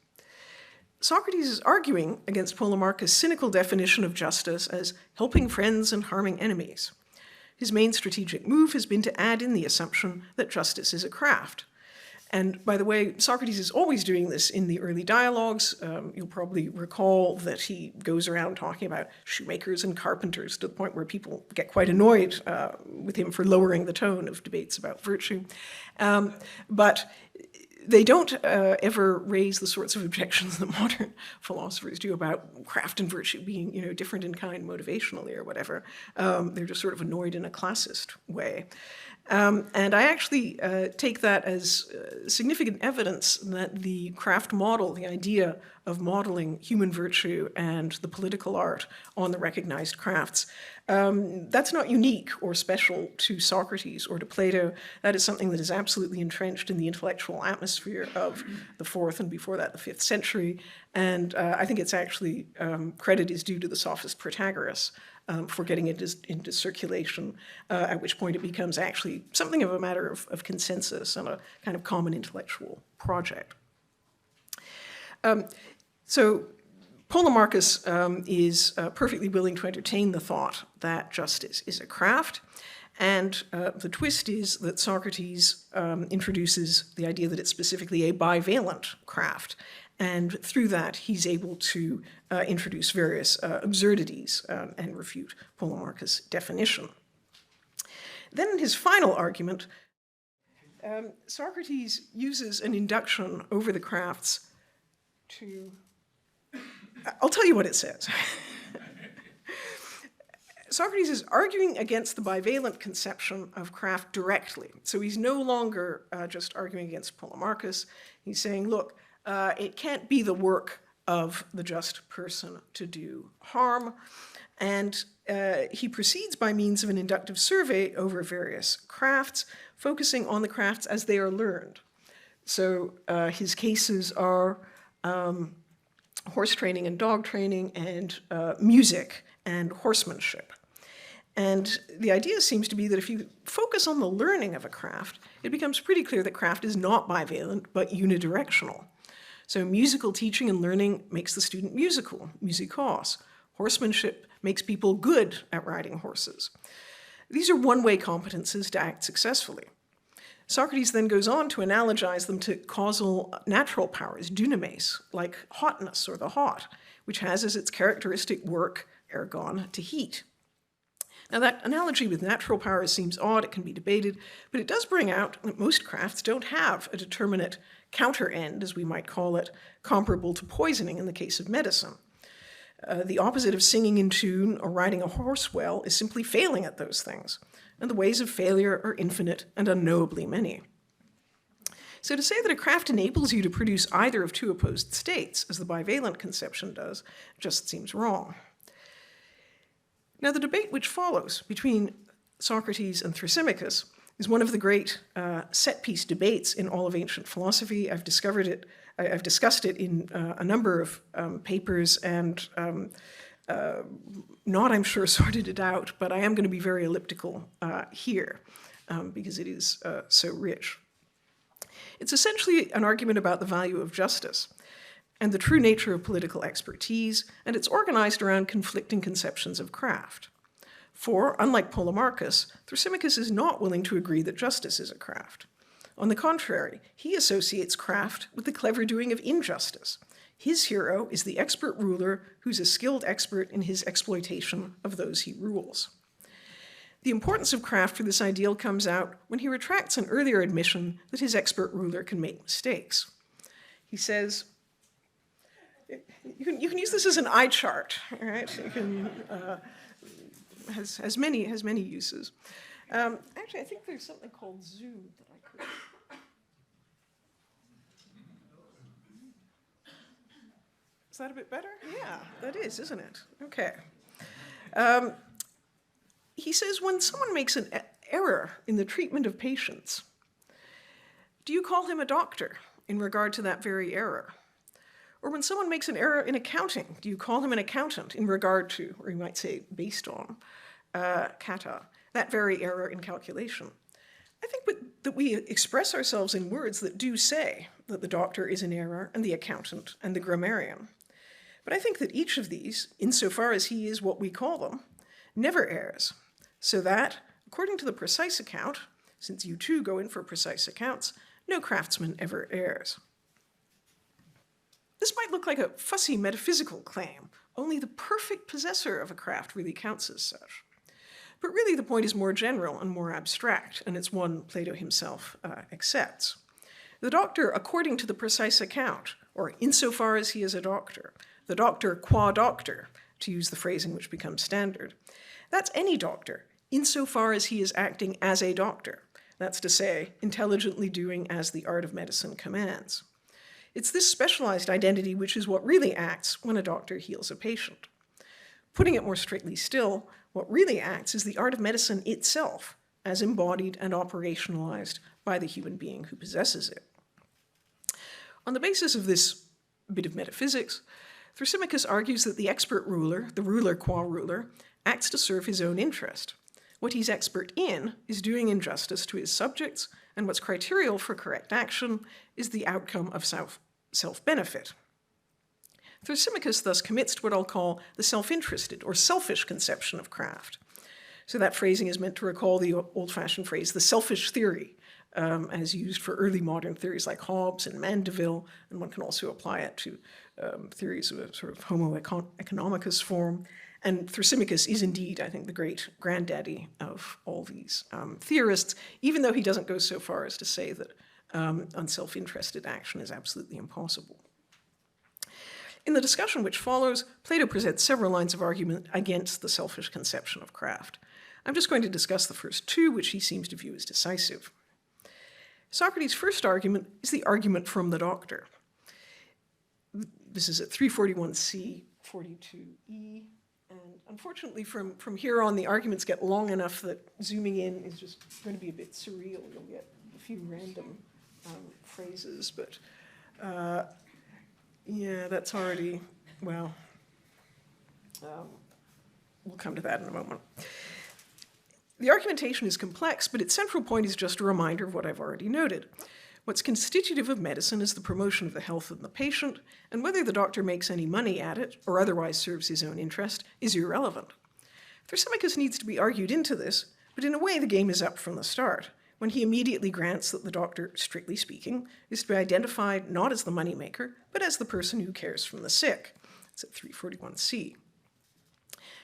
Speaker 1: Socrates is arguing against Polemarchus' cynical definition of justice as helping friends and harming enemies. His main strategic move has been to add in the assumption that justice is a craft. And by the way, Socrates is always doing this in the early dialogues. You'll probably recall that he goes around talking about shoemakers and carpenters to the point where people get quite annoyed with him for lowering the tone of debates about virtue. But they don't ever raise the sorts of objections that modern philosophers do about craft and virtue being, different in kind motivationally or whatever. They're just sort of annoyed in a classist way. And I actually take that as significant evidence that the craft model, the idea of modeling human virtue and the political art on the recognized crafts, that's not unique or special to Socrates or to Plato. That is something that is absolutely entrenched in the intellectual atmosphere of the 4th and before that the 5th century. And I think it's actually, credit is due to the sophist Protagoras for getting it into circulation, at which point it becomes actually something of a matter of consensus and a kind of common intellectual project. So Polemarchus is perfectly willing to entertain the thought that justice is a craft, And the twist is that Socrates introduces the idea that it's specifically a bivalent craft. And through that, he's able to introduce various absurdities and refute Polemarchus' definition. Then in his final argument, Socrates uses an induction over the crafts to... I'll tell you what it says. Socrates is arguing against the bivalent conception of craft directly. So he's no longer just arguing against Polemarchus. He's saying, look, it can't be the work of the just person to do harm. And he proceeds by means of an inductive survey over various crafts, focusing on the crafts as they are learned. So his cases are horse training and dog training and music and horsemanship. And the idea seems to be that if you focus on the learning of a craft, it becomes pretty clear that craft is not bivalent, but unidirectional. So musical teaching and learning makes the student musical, musicos. Horsemanship makes people good at riding horses. These are one-way competences to act successfully. Socrates then goes on to analogize them to causal natural powers, dunamis, like hotness or the hot, which has as its characteristic work, ergon, to heat. Now that analogy with natural powers seems odd, it can be debated, but it does bring out that most crafts don't have a determinate counter-end, as we might call it, comparable to poisoning in the case of medicine. The opposite of singing in tune or riding a horse well is simply failing at those things, and the ways of failure are infinite and unknowably many. So to say that a craft enables you to produce either of two opposed states, as the bivalent conception does, just seems wrong. Now, the debate which follows between Socrates and Thrasymachus is one of the great set-piece debates in all of ancient philosophy. I've discussed it in a number of papers and not, I'm sure, sorted it out, but I am going to be very elliptical here because it is so rich. It's essentially an argument about the value of justice and the true nature of political expertise, and it's organized around conflicting conceptions of craft. For, unlike Polemarchus, Thrasymachus is not willing to agree that justice is a craft. On the contrary, he associates craft with the clever doing of injustice. His hero is the expert ruler who's a skilled expert in his exploitation of those he rules. The importance of craft for this ideal comes out when he retracts an earlier admission that his expert ruler can make mistakes. He says, you can use this as an eye chart, all right? You can, has many uses. Actually, I think there's something called Zoom that I could. Is that a bit better? Yeah, that is, isn't it? Okay. He says, when someone makes an error in the treatment of patients, do you call him a doctor in regard to that very error? Or when someone makes an error in accounting, do you call him an accountant in regard to, or you might say based on, kata, that very error in calculation? I think that we express ourselves in words that do say that the doctor is an error and the accountant and the grammarian. But I think that each of these, insofar as he is what we call them, never errs, so that, according to the precise account, since you too go in for precise accounts, no craftsman ever errs. This might look like a fussy metaphysical claim. Only the perfect possessor of a craft really counts as such. But really the point is more general and more abstract, and it's one Plato himself accepts. The doctor, according to the precise account, or insofar as he is a doctor, the doctor qua doctor, to use the phrasing which becomes standard, that's any doctor, insofar as he is acting as a doctor. That's to say, intelligently doing as the art of medicine commands. It's this specialized identity which is what really acts when a doctor heals a patient. Putting it more strictly still, what really acts is the art of medicine itself, as embodied and operationalized by the human being who possesses it. On the basis of this bit of metaphysics, Thrasymachus argues that the expert ruler, the ruler qua ruler, acts to serve his own interest. What he's expert in is doing injustice to his subjects, and what's criterial for correct action is the outcome of self-benefit. Thrasymachus thus commits to what I'll call the self-interested or selfish conception of craft. So that phrasing is meant to recall the old-fashioned phrase, the selfish theory, as used for early modern theories like Hobbes and Mandeville, and one can also apply it to theories of a sort of homo economicus form. And Thrasymachus is indeed, I think, the great granddaddy of all these theorists, even though he doesn't go so far as to say that unself-interested action is absolutely impossible. In the discussion which follows, Plato presents several lines of argument against the selfish conception of craft. I'm just going to discuss the first two, which he seems to view as decisive. Socrates' first argument is the argument from the doctor. This is at 341c, 42e. And unfortunately, from here on, the arguments get long enough that zooming in is just going to be a bit surreal. You'll get a few random phrases, but yeah, that's already, well, we'll come to that in a moment. The argumentation is complex, but its central point is just a reminder of what I've already noted. What's constitutive of medicine is the promotion of the health of the patient, and whether the doctor makes any money at it or otherwise serves his own interest is irrelevant. Thrasymachus needs to be argued into this, but in a way the game is up from the start, when he immediately grants that the doctor, strictly speaking, is to be identified not as the moneymaker, but as the person who cares for the sick. It's at 341c.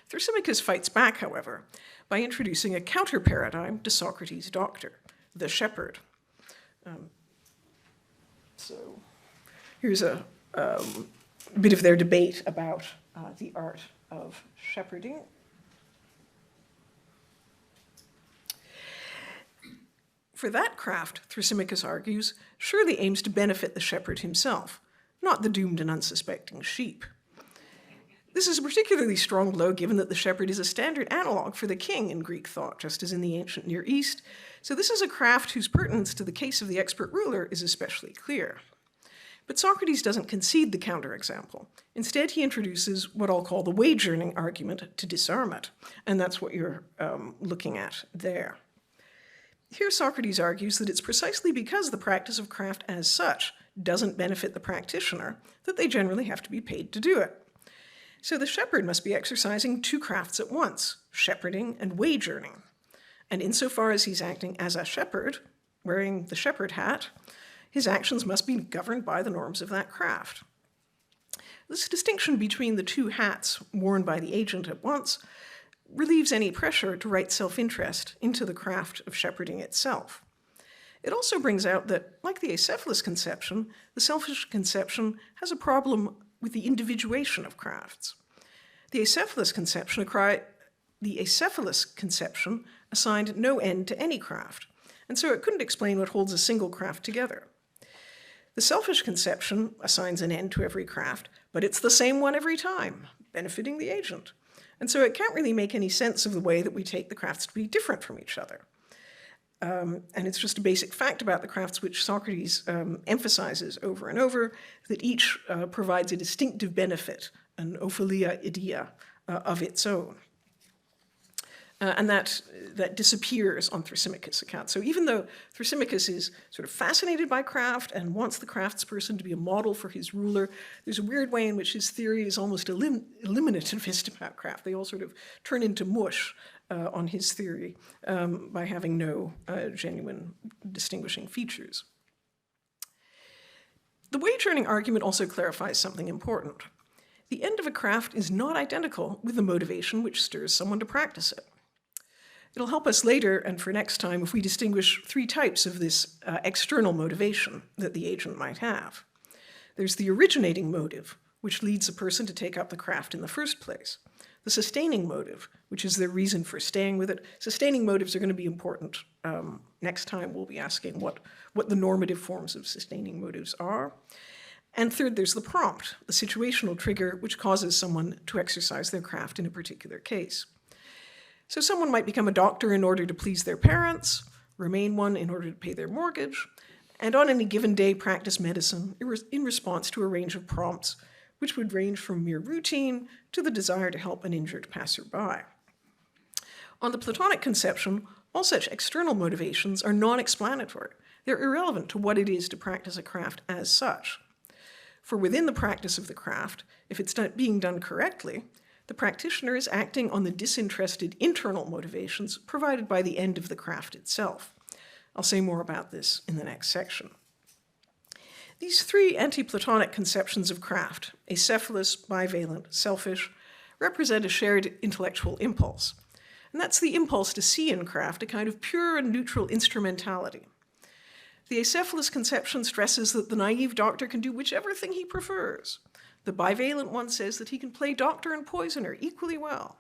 Speaker 1: Thrasymachus fights back, however, by introducing a counter-paradigm to Socrates' doctor, the shepherd. So here's a bit of their debate about the art of shepherding. For that craft, Thrasymachus argues, surely aims to benefit the shepherd himself, not the doomed and unsuspecting sheep. This is a particularly strong blow given that the shepherd is a standard analog for the king in Greek thought, just as in the ancient Near East. So this is a craft whose pertinence to the case of the expert ruler is especially clear. But Socrates doesn't concede the counterexample. Instead, he introduces what I'll call the wage earning argument to disarm it. And that's what you're looking at there. Here, Socrates argues that it's precisely because the practice of craft as such doesn't benefit the practitioner that they generally have to be paid to do it. So the shepherd must be exercising two crafts at once, shepherding and wage earning. And insofar as he's acting as a shepherd, wearing the shepherd hat, his actions must be governed by the norms of that craft. This distinction between the two hats worn by the agent at once relieves any pressure to write self-interest into the craft of shepherding itself. It also brings out that, like the acephalous conception, the selfish conception has a problem with the individuation of crafts. The acephalous conception assigned no end to any craft, and so it couldn't explain what holds a single craft together. The selfish conception assigns an end to every craft, but it's the same one every time, benefiting the agent. And so it can't really make any sense of the way that we take the crafts to be different from each other. And it's just a basic fact about the crafts which Socrates emphasizes over and over, that each provides a distinctive benefit, an ophelia idea of its own. And that disappears on Thrasymachus' account. So even though Thrasymachus is sort of fascinated by craft and wants the craftsperson to be a model for his ruler, there's a weird way in which his theory is almost eliminativist about craft. They all sort of turn into mush on his theory by having no genuine distinguishing features. The wage-earning argument also clarifies something important. The end of a craft is not identical with the motivation which stirs someone to practice it. It'll help us later, and for next time, if we distinguish three types of this external motivation that the agent might have. There's the originating motive, which leads a person to take up the craft in the first place. The sustaining motive, which is their reason for staying with it. Sustaining motives are going to be important. Next time we'll be asking what the normative forms of sustaining motives are. And third, there's the prompt, the situational trigger, which causes someone to exercise their craft in a particular case. So someone might become a doctor in order to please their parents, remain one in order to pay their mortgage, and on any given day practice medicine in response to a range of prompts, which would range from mere routine to the desire to help an injured passerby. On the Platonic conception, all such external motivations are non-explanatory. They're irrelevant to what it is to practice a craft as such. For within the practice of the craft, if it's being done correctly, The practitioner is acting on the disinterested internal motivations provided by the end of the craft itself. I'll say more about this in the next section. These three anti-Platonic conceptions of craft, acephalous, bivalent, selfish, represent a shared intellectual impulse. And that's the impulse to see in craft a kind of pure and neutral instrumentality. The acephalous conception stresses that the naive doctor can do whichever thing he prefers. The bivalent one says that he can play doctor and poisoner equally well.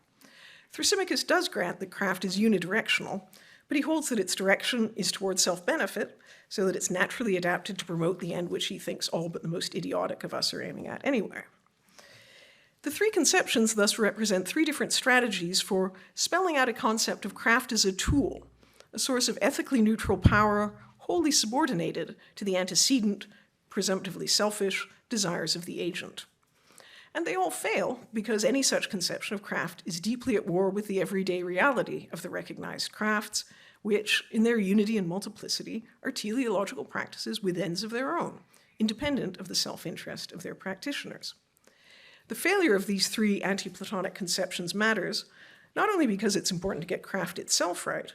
Speaker 1: Thrasymachus does grant that craft is unidirectional, but he holds that its direction is towards self-benefit, so that it's naturally adapted to promote the end which he thinks all but the most idiotic of us are aiming at anyway. The three conceptions thus represent three different strategies for spelling out a concept of craft as a tool, a source of ethically neutral power wholly subordinated to the antecedent, presumptively selfish, desires of the agent. And they all fail because any such conception of craft is deeply at war with the everyday reality of the recognized crafts, which, in their unity and multiplicity, are teleological practices with ends of their own, independent of the self-interest of their practitioners. The failure of these three anti-Platonic conceptions matters, not only because it's important to get craft itself right,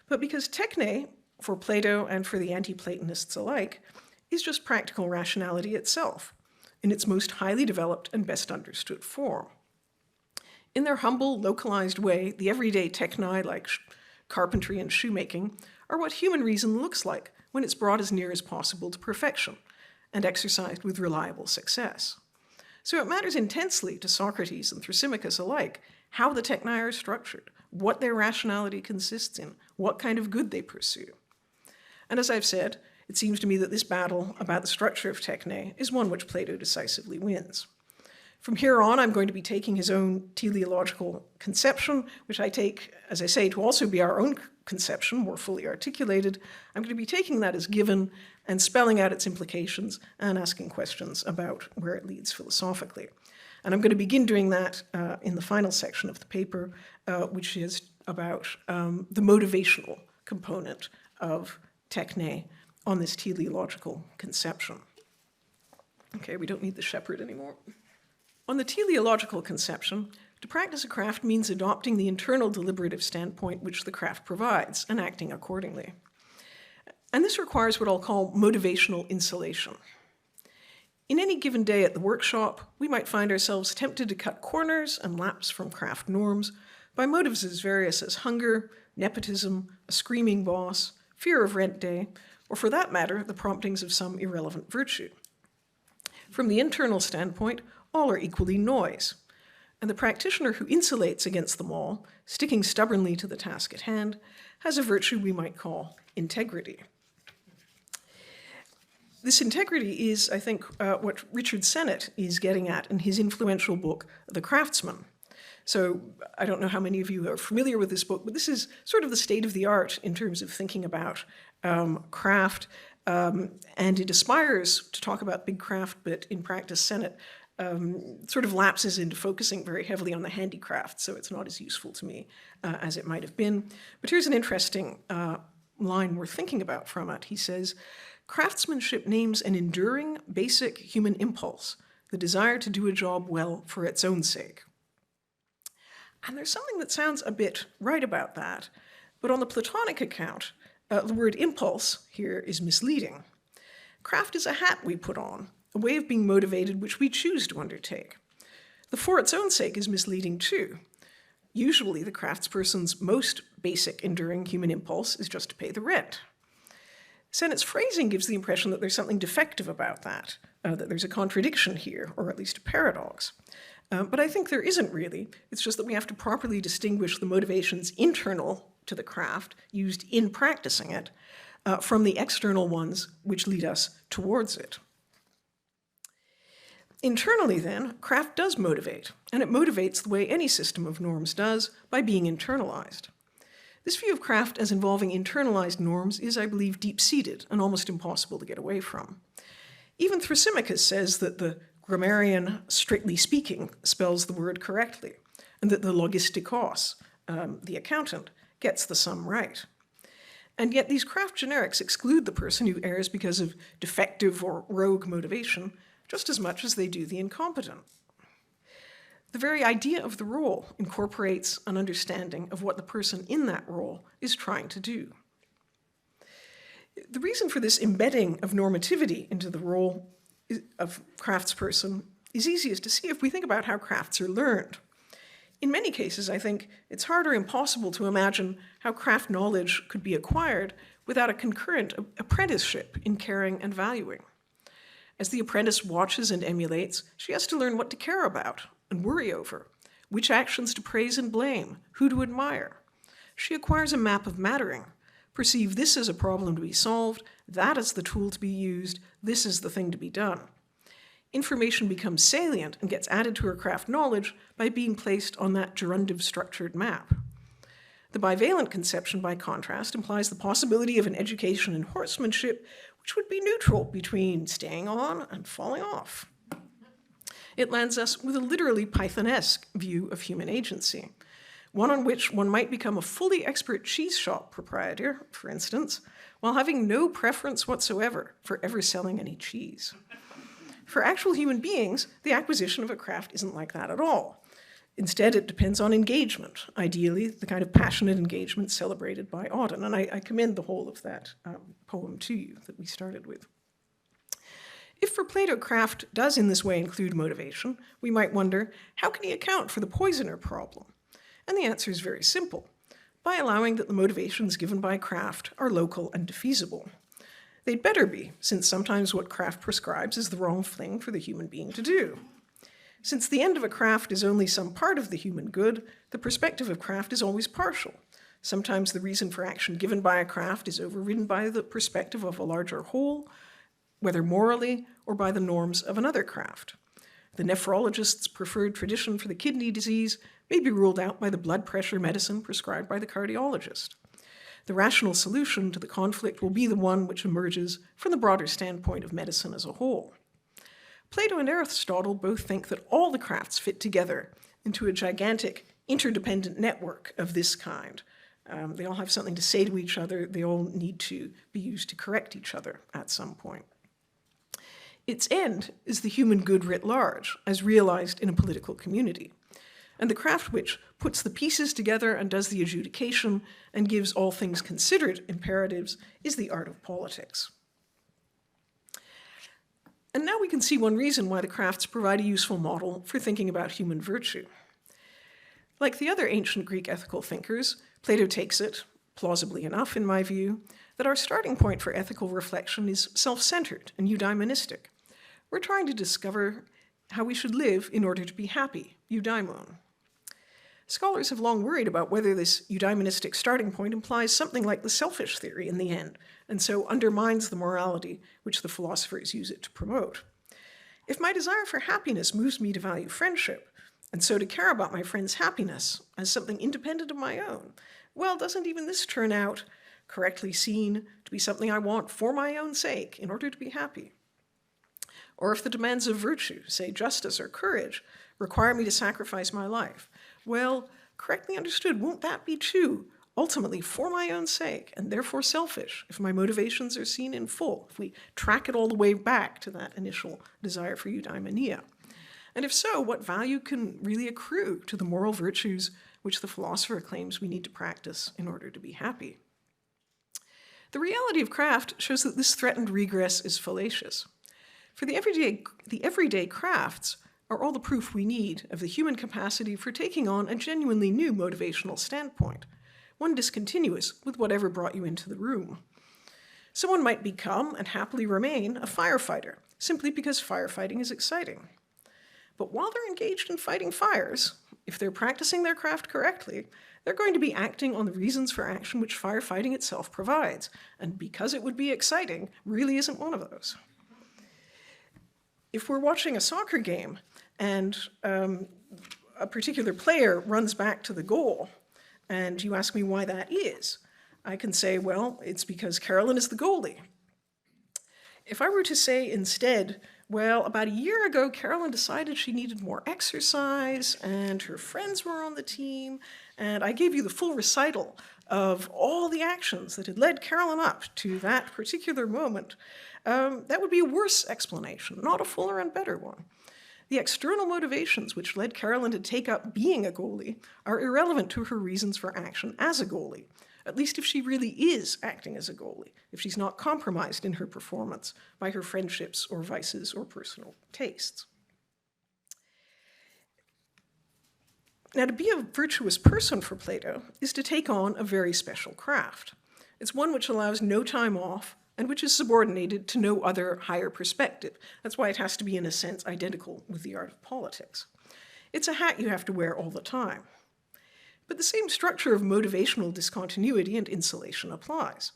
Speaker 1: but because techne, for Plato and for the anti-Platonists alike, is just practical rationality itself, in its most highly developed and best understood form. In their humble, localized way, the everyday techni, like carpentry and shoemaking, are what human reason looks like when it's brought as near as possible to perfection and exercised with reliable success. So it matters intensely to Socrates and Thrasymachus alike how the techni are structured, what their rationality consists in, what kind of good they pursue. And as I've said, it seems to me that this battle about the structure of techne is one which Plato decisively wins. From here on, I'm going to be taking his own teleological conception, which I take, as I say, to also be our own conception, more fully articulated. I'm going to be taking that as given and spelling out its implications and asking questions about where it leads philosophically. And I'm going to begin doing that in the final section of the paper, which is about the motivational component of techne on this teleological conception. Okay, we don't need the shepherd anymore. On the teleological conception, to practice a craft means adopting the internal deliberative standpoint which the craft provides and acting accordingly. And this requires what I'll call motivational insulation. In any given day at the workshop, we might find ourselves tempted to cut corners and lapse from craft norms by motives as various as hunger, nepotism, a screaming boss, fear of rent day, or for that matter, the promptings of some irrelevant virtue. From the internal standpoint, all are equally noise, and the practitioner who insulates against them all, sticking stubbornly to the task at hand, has a virtue we might call integrity. This integrity is, I think, what Richard Sennett is getting at in his influential book, The Craftsman. So I don't know how many of you are familiar with this book, but this is sort of the state of the art in terms of thinking about craft, and it aspires to talk about big craft, but in practice, Sennett sort of lapses into focusing very heavily on the handicraft, so it's not as useful to me as it might have been. But here's an interesting line we're thinking about from it. He says, "Craftsmanship names an enduring, basic human impulse, the desire to do a job well for its own sake." And there's something that sounds a bit right about that, but on the Platonic account, the word impulse here is misleading. Craft is a hat we put on, a way of being motivated which we choose to undertake. The for its own sake is misleading too. Usually the craftsperson's most basic enduring human impulse is just to pay the rent. Sennett's phrasing gives the impression that there's something defective about that there's a contradiction here, or at least a paradox. But I think there isn't really. It's just that we have to properly distinguish the motivations internal to the craft, used in practicing it, from the external ones which lead us towards it. Internally, then, craft does motivate, and it motivates the way any system of norms does, by being internalized. This view of craft as involving internalized norms is, I believe, deep-seated and almost impossible to get away from. Even Thrasymachus says that the grammarian, strictly speaking, spells the word correctly, and that the logistikos, the accountant, gets the sum right. And yet these craft generics exclude the person who errs because of defective or rogue motivation just as much as they do the incompetent. The very idea of the role incorporates an understanding of what the person in that role is trying to do. The reason for this embedding of normativity into the role of craftsperson is easiest to see if we think about how crafts are learned. In many cases, I think it's hard or impossible to imagine how craft knowledge could be acquired without a concurrent apprenticeship in caring and valuing. As the apprentice watches and emulates, she has to learn what to care about and worry over, which actions to praise and blame, who to admire. She acquires a map of mattering, perceive this as a problem to be solved, that is the tool to be used, this is the thing to be done. Information becomes salient and gets added to her craft knowledge by being placed on that gerundive structured map. The bivalent conception, by contrast, implies the possibility of an education in horsemanship which would be neutral between staying on and falling off. It lands us with a literally Pythonesque view of human agency, one on which one might become a fully expert cheese shop proprietor, for instance, while having no preference whatsoever for ever selling any cheese. For actual human beings, the acquisition of a craft isn't like that at all. Instead, it depends on engagement, ideally the kind of passionate engagement celebrated by Auden. And I commend the whole of that poem to you that we started with. If for Plato craft does in this way include motivation, we might wonder, how can he account for the poisoner problem? And the answer is very simple, by allowing that the motivations given by craft are local and defeasible. They'd better be, since sometimes what craft prescribes is the wrong thing for the human being to do. Since the end of a craft is only some part of the human good, the perspective of craft is always partial. Sometimes the reason for action given by a craft is overridden by the perspective of a larger whole, whether morally or by the norms of another craft. The nephrologist's preferred tradition for the kidney disease may be ruled out by the blood pressure medicine prescribed by the cardiologist. The rational solution to the conflict will be the one which emerges from the broader standpoint of medicine as a whole. Plato and Aristotle both think that all the crafts fit together into a gigantic interdependent network of this kind. They all have something to say to each other. They all need to be used to correct each other at some point. Its end is the human good writ large, as realized in a political community. And the craft which puts the pieces together and does the adjudication and gives all things considered imperatives is the art of politics. And now we can see one reason why the crafts provide a useful model for thinking about human virtue. Like the other ancient Greek ethical thinkers, Plato takes it, plausibly enough in my view, that our starting point for ethical reflection is self-centered and eudaimonistic. We're trying to discover how we should live in order to be happy, eudaimon. Scholars have long worried about whether this eudaimonistic starting point implies something like the selfish theory in the end, and so undermines the morality which the philosophers use it to promote. If my desire for happiness moves me to value friendship, and so to care about my friend's happiness as something independent of my own, well, doesn't even this turn out, correctly seen, to be something I want for my own sake in order to be happy? Or if the demands of virtue, say justice or courage, require me to sacrifice my life, well, correctly understood, won't that be too, ultimately for my own sake, and therefore selfish, if my motivations are seen in full, if we track it all the way back to that initial desire for eudaimonia? And if so, what value can really accrue to the moral virtues which the philosopher claims we need to practice in order to be happy? The reality of craft shows that this threatened regress is fallacious. For the everyday crafts are all the proof we need of the human capacity for taking on a genuinely new motivational standpoint, one discontinuous with whatever brought you into the room. Someone might become and happily remain a firefighter, simply because firefighting is exciting. But while they're engaged in fighting fires, if they're practicing their craft correctly, they're going to be acting on the reasons for action which firefighting itself provides, and because it would be exciting, really isn't one of those. If we're watching a soccer game and a particular player runs back to the goal, and you ask me why that is, I can say, well, it's because Carolyn is the goalie. If I were to say instead, well, about a year ago, Carolyn decided she needed more exercise, and her friends were on the team, and I gave you the full recital of all the actions that had led Carolyn up to that particular moment, that would be a worse explanation, not a fuller and better one. The external motivations which led Carolyn to take up being a goalie are irrelevant to her reasons for action as a goalie, at least if she really is acting as a goalie, if she's not compromised in her performance by her friendships or vices or personal tastes. Now, to be a virtuous person for Plato is to take on a very special craft. It's one which allows no time off and which is subordinated to no other higher perspective. That's why it has to be, in a sense, identical with the art of politics. It's a hat you have to wear all the time. But the same structure of motivational discontinuity and insulation applies.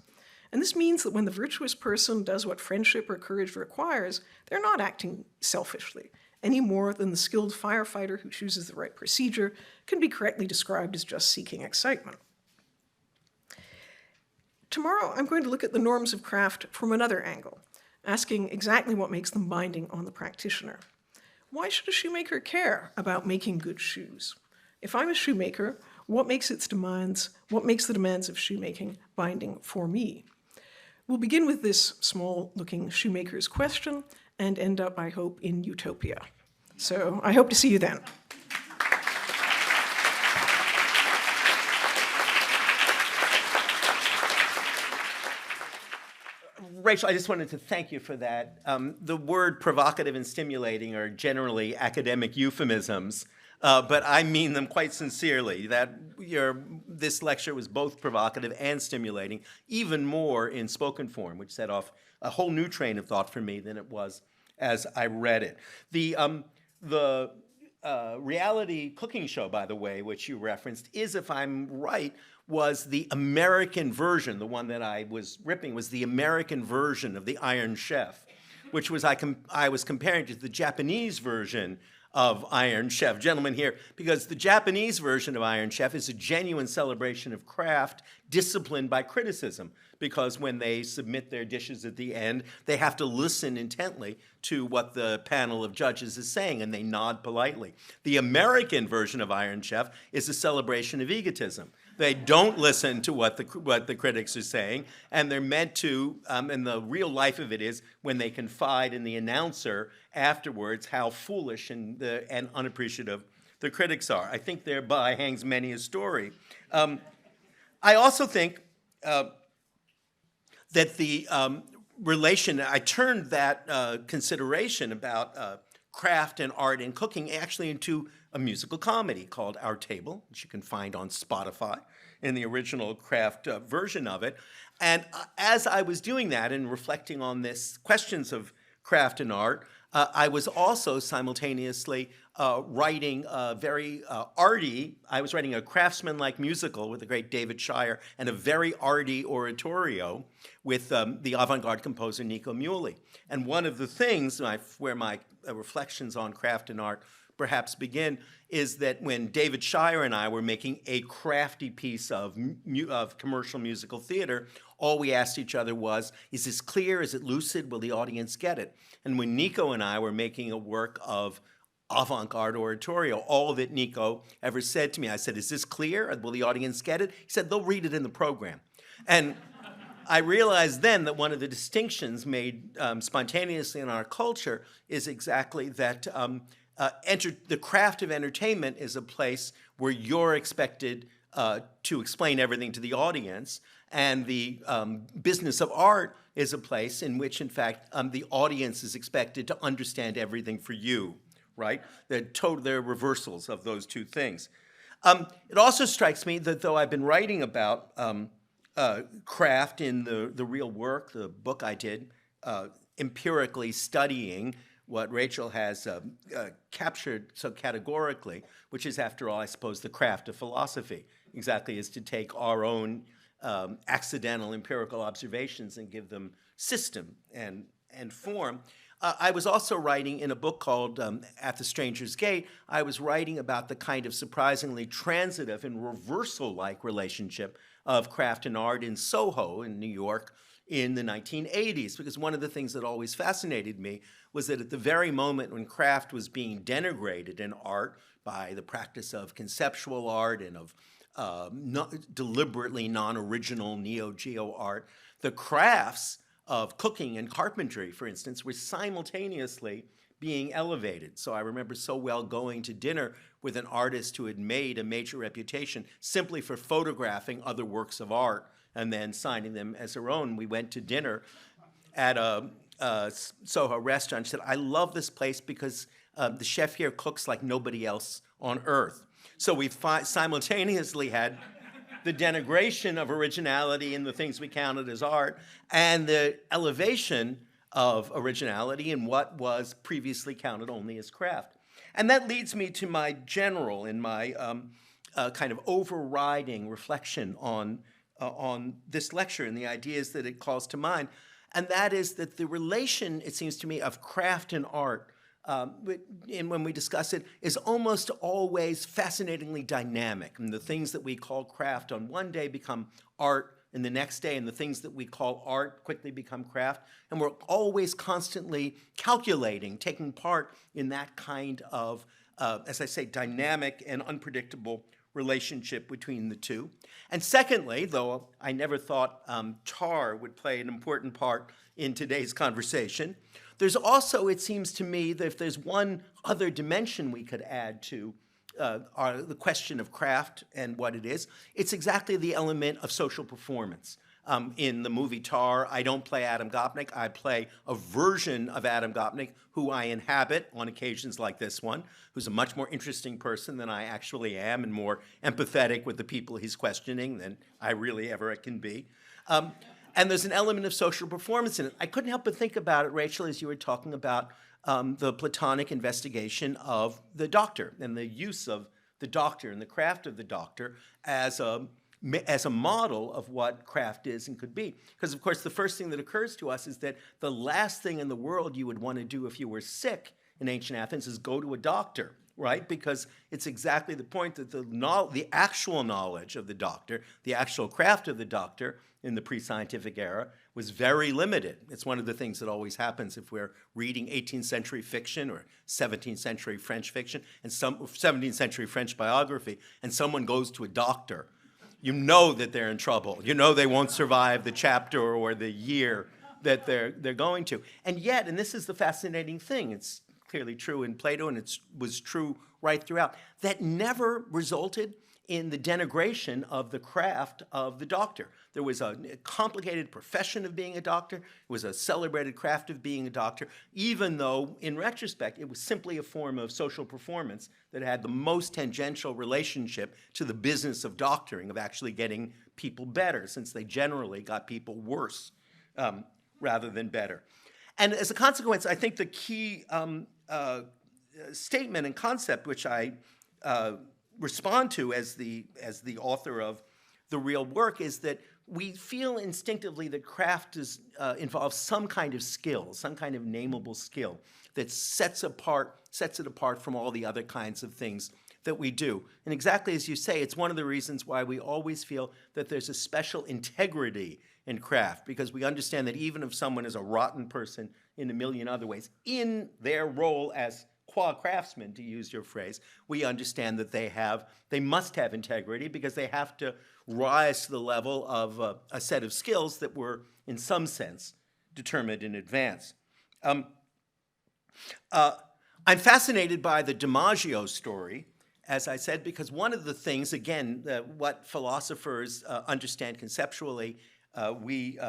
Speaker 1: And this means that when the virtuous person does what friendship or courage requires, they're not acting selfishly, any more than the skilled firefighter who chooses the right procedure can be correctly described as just seeking excitement. Tomorrow, I'm going to look at the norms of craft from another angle, asking exactly what makes them binding on the practitioner. Why should a shoemaker care about making good shoes? If I'm a shoemaker, what makes the demands of shoemaking binding for me? We'll begin with this small-looking shoemaker's question and end up, I hope, in utopia. So I hope to see you then.
Speaker 2: Rachel, I just wanted to thank you for that. The word provocative and stimulating are generally academic euphemisms, but I mean them quite sincerely. This lecture was both provocative and stimulating, even more in spoken form, which set off a whole new train of thought for me than it was as I read it. The reality cooking show, by the way, which you referenced, is, if I'm right, was the American version. The one that I was ripping was the American version of the Iron Chef, which was I was comparing to the Japanese version of Iron Chef. Gentlemen here, because the Japanese version of Iron Chef is a genuine celebration of craft disciplined by criticism, because when they submit their dishes at the end, they have to listen intently to what the panel of judges is saying, and they nod politely. The American version of Iron Chef is a celebration of egotism. They don't listen to what the critics are saying, and they're meant to, and the real life of it is when they confide in the announcer afterwards how foolish and unappreciative the critics are. I think thereby hangs many a story. I also think that the relation, I turned that consideration about craft and art and cooking actually into a musical comedy called Our Table, which you can find on Spotify in the original craft version of it. And as I was doing that and reflecting on this questions of craft and art, I was also simultaneously writing a very arty, I was writing a craftsman-like musical with the great David Shire and a very arty oratorio with the avant-garde composer Nico Muhly. And one of the things where my reflections on craft and art perhaps begin is that when David Shire and I were making a crafty piece of commercial musical theater, all we asked each other was, is this clear? Is it lucid? Will the audience get it? And when Nico and I were making a work of avant-garde oratorio, all that Nico ever said to me, I said, is this clear? Will the audience get it? He said, they'll read it in the program. And I realized then that one of the distinctions made spontaneously in our culture is exactly that the craft of entertainment is a place where you're expected to explain everything to the audience, and the business of art is a place in which, in fact, the audience is expected to understand everything for you, right? They're reversals of those two things. It also strikes me that though I've been writing about craft in the real work, the book I did, empirically studying what Rachel has captured so categorically, which is, after all, I suppose, the craft of philosophy, exactly is to take our own accidental empirical observations and give them system and form. I was also writing in a book called At the Stranger's Gate, I was writing about the kind of surprisingly transitive and reversal-like relationship of craft and art in Soho in New York in the 1980s, because one of the things that always fascinated me was that at the very moment when craft was being denigrated in art by the practice of conceptual art and of deliberately non-original neo-geo art, the crafts of cooking and carpentry, for instance, were simultaneously being elevated. So I remember so well going to dinner with an artist who had made a major reputation simply for photographing other works of art and then signing them as her own. We went to dinner at a Soho restaurant. She said, I love this place because the chef here cooks like nobody else on earth. So we simultaneously had the denigration of originality in the things we counted as art and the elevation of originality in what was previously counted only as craft. And that leads me to my general and my kind of overriding reflection on this lecture and the ideas that it calls to mind. And that is that the relation, it seems to me, of craft and art, and when we discuss it, is almost always fascinatingly dynamic. And the things that we call craft on one day become art in the next day, and the things that we call art quickly become craft. And we're always constantly calculating, taking part in that kind of, as I say, dynamic and unpredictable relationship between the two. And secondly, though I never thought tar would play an important part in today's conversation, there's also, it seems to me, that if there's one other dimension we could add to the question of craft and what it is, it's exactly the element of social performance. In the movie Tar, I don't play Adam Gopnik. I play a version of Adam Gopnik who I inhabit on occasions like this one, who's a much more interesting person than I actually am and more empathetic with the people he's questioning than I really ever can be. And there's an element of social performance in it. I couldn't help but think about it, Rachel, as you were talking about the Platonic investigation of the doctor and the use of the doctor and the craft of the doctor as a model of what craft is and could be. Because, of course, the first thing that occurs to us is that the last thing in the world you would want to do if you were sick in ancient Athens is go to a doctor, right? Because it's exactly the point that the actual knowledge of the doctor, the actual craft of the doctor in the pre-scientific era was very limited. It's one of the things that always happens if we're reading 18th century fiction or 17th century French fiction and 17th century French biography, and someone goes to a doctor. You know that they're in trouble. You know they won't survive the chapter or the year that they're going to. And yet, and this is the fascinating thing, it's clearly true in Plato and it was true right throughout, that never resulted in the denigration of the craft of the doctor. There was a complicated profession of being a doctor. It was a celebrated craft of being a doctor, even though, in retrospect, it was simply a form of social performance that had the most tangential relationship to the business of doctoring, of actually getting people better, since they generally got people worse rather than better. And as a consequence, I think the key statement and concept which I respond to as the author of the real work is that we feel instinctively that craft involves some kind of skill, some kind of nameable skill that sets it apart from all the other kinds of things that we do. And exactly as you say, it's one of the reasons why we always feel that there's a special integrity in craft, because we understand that even if someone is a rotten person in a million other ways, in their role as qua craftsmen, to use your phrase, we understand that they must have integrity because they have to rise to the level of a set of skills that were, in some sense, determined in advance. I'm fascinated by the DiMaggio story, as I said, because one of the things, again, what philosophers understand conceptually, we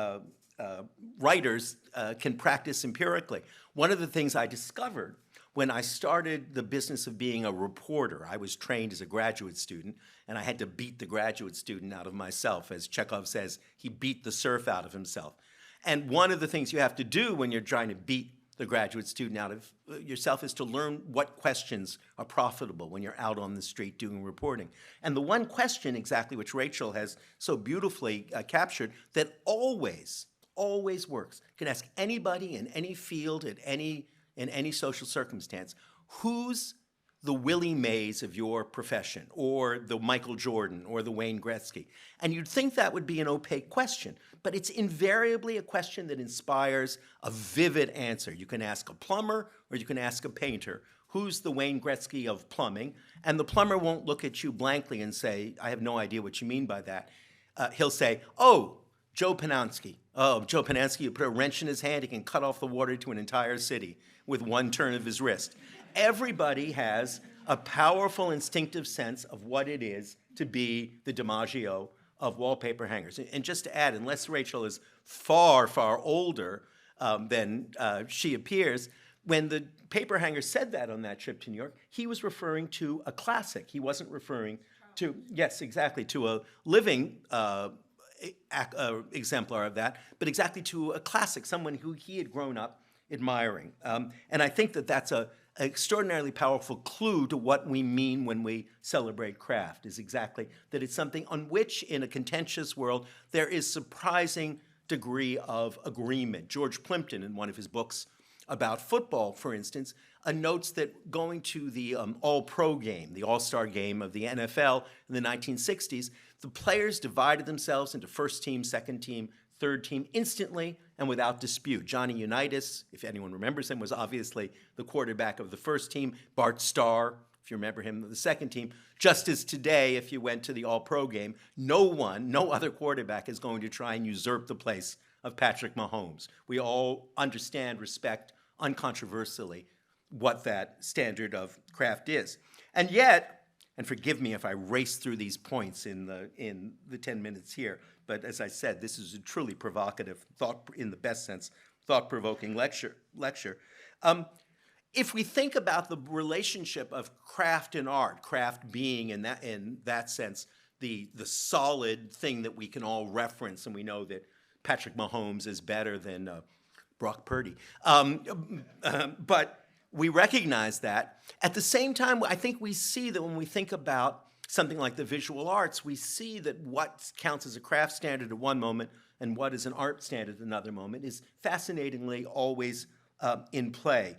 Speaker 2: writers can practice empirically. One of the things I discovered when I started the business of being a reporter, I was trained as a graduate student, and I had to beat the graduate student out of myself. As Chekhov says, he beat the serf out of himself. And one of the things you have to do when you're trying to beat the graduate student out of yourself is to learn what questions are profitable when you're out on the street doing reporting. And the one question exactly which Rachel has so beautifully captured that always works, you can ask anybody in any field, in any social circumstance, who's the Willie Mays of your profession, or the Michael Jordan, or the Wayne Gretzky? And you'd think that would be an opaque question, but it's invariably a question that inspires a vivid answer. You can ask a plumber, or you can ask a painter, who's the Wayne Gretzky of plumbing? And the plumber won't look at you blankly and say, I have no idea what you mean by that. He'll say, oh, Joe Panonsky. Oh, Joe Panansky, you put a wrench in his hand, he can cut off the water to an entire city with one turn of his wrist. Everybody has a powerful instinctive sense of what it is to be the DiMaggio of wallpaper hangers. And just to add, unless Rachel is far, far older than she appears, when the paper hanger said that on that trip to New York, he was referring to a classic. He wasn't referring to, yes, exactly, to a living exemplar of that, but exactly to a classic, someone who he had grown up admiring. And I think that that's an extraordinarily powerful clue to what we mean when we celebrate craft, is exactly that it's something on which, in a contentious world, there is surprising degree of agreement. George Plimpton, in one of his books about football, for instance, notes that going to the all-pro game, the all-star game of the NFL in the 1960s, the players divided themselves into first team, second team, third team instantly and without dispute. Johnny Unitas, if anyone remembers him, was obviously the quarterback of the first team. Bart Starr, if you remember him, the second team. Just as today, if you went to the all-pro game, no other quarterback is going to try and usurp the place of Patrick Mahomes. We all understand, respect, uncontroversially, what that standard of craft is. And yet, and forgive me if I race through these points in the 10 minutes here, but as I said, this is a truly provocative, in the best sense, thought-provoking lecture. If we think about the relationship of craft and art, craft being in that sense the solid thing that we can all reference, and we know that Patrick Mahomes is better than Brock Purdy. But we recognize that. At the same time, I think we see that when we think about something like the visual arts, we see that what counts as a craft standard at one moment and what is an art standard at another moment is fascinatingly always in play.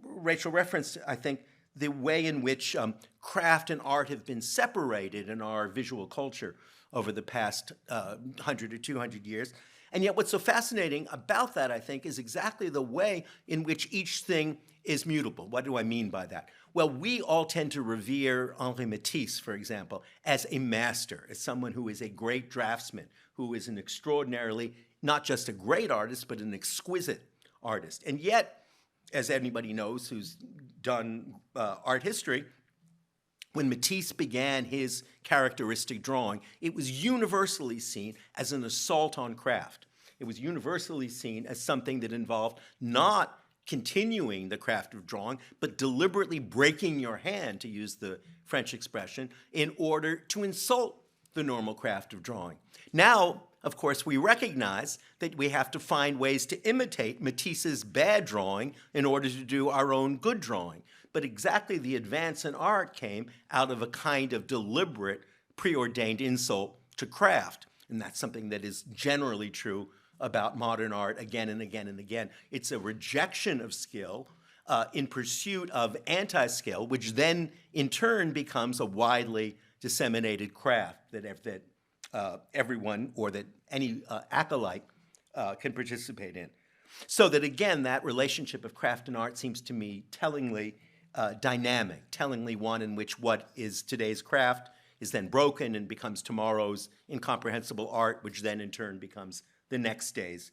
Speaker 2: Rachel referenced, I think, the way in which craft and art have been separated in our visual culture over the past 100 or 200 years. And yet what's so fascinating about that, I think, is exactly the way in which each thing is mutable. What do I mean by that? Well, we all tend to revere Henri Matisse, for example, as a master, as someone who is a great draftsman, who is an extraordinarily, not just a great artist, but an exquisite artist. And yet, as anybody knows who's done art history, when Matisse began his characteristic drawing, it was universally seen as an assault on craft. It was universally seen as something that involved not continuing the craft of drawing, but deliberately breaking your hand, to use the French expression, in order to insult the normal craft of drawing. Now, of course, we recognize that we have to find ways to imitate Matisse's bad drawing in order to do our own good drawing. But exactly the advance in art came out of a kind of deliberate, preordained insult to craft. And that's something that is generally true about modern art again and again and again. It's a rejection of skill in pursuit of anti-skill, which then in turn becomes a widely disseminated craft that everyone or that any acolyte can participate in. So that again, that relationship of craft and art seems to me tellingly dynamic, tellingly one in which what is today's craft is then broken and becomes tomorrow's incomprehensible art, which then in turn becomes the next day's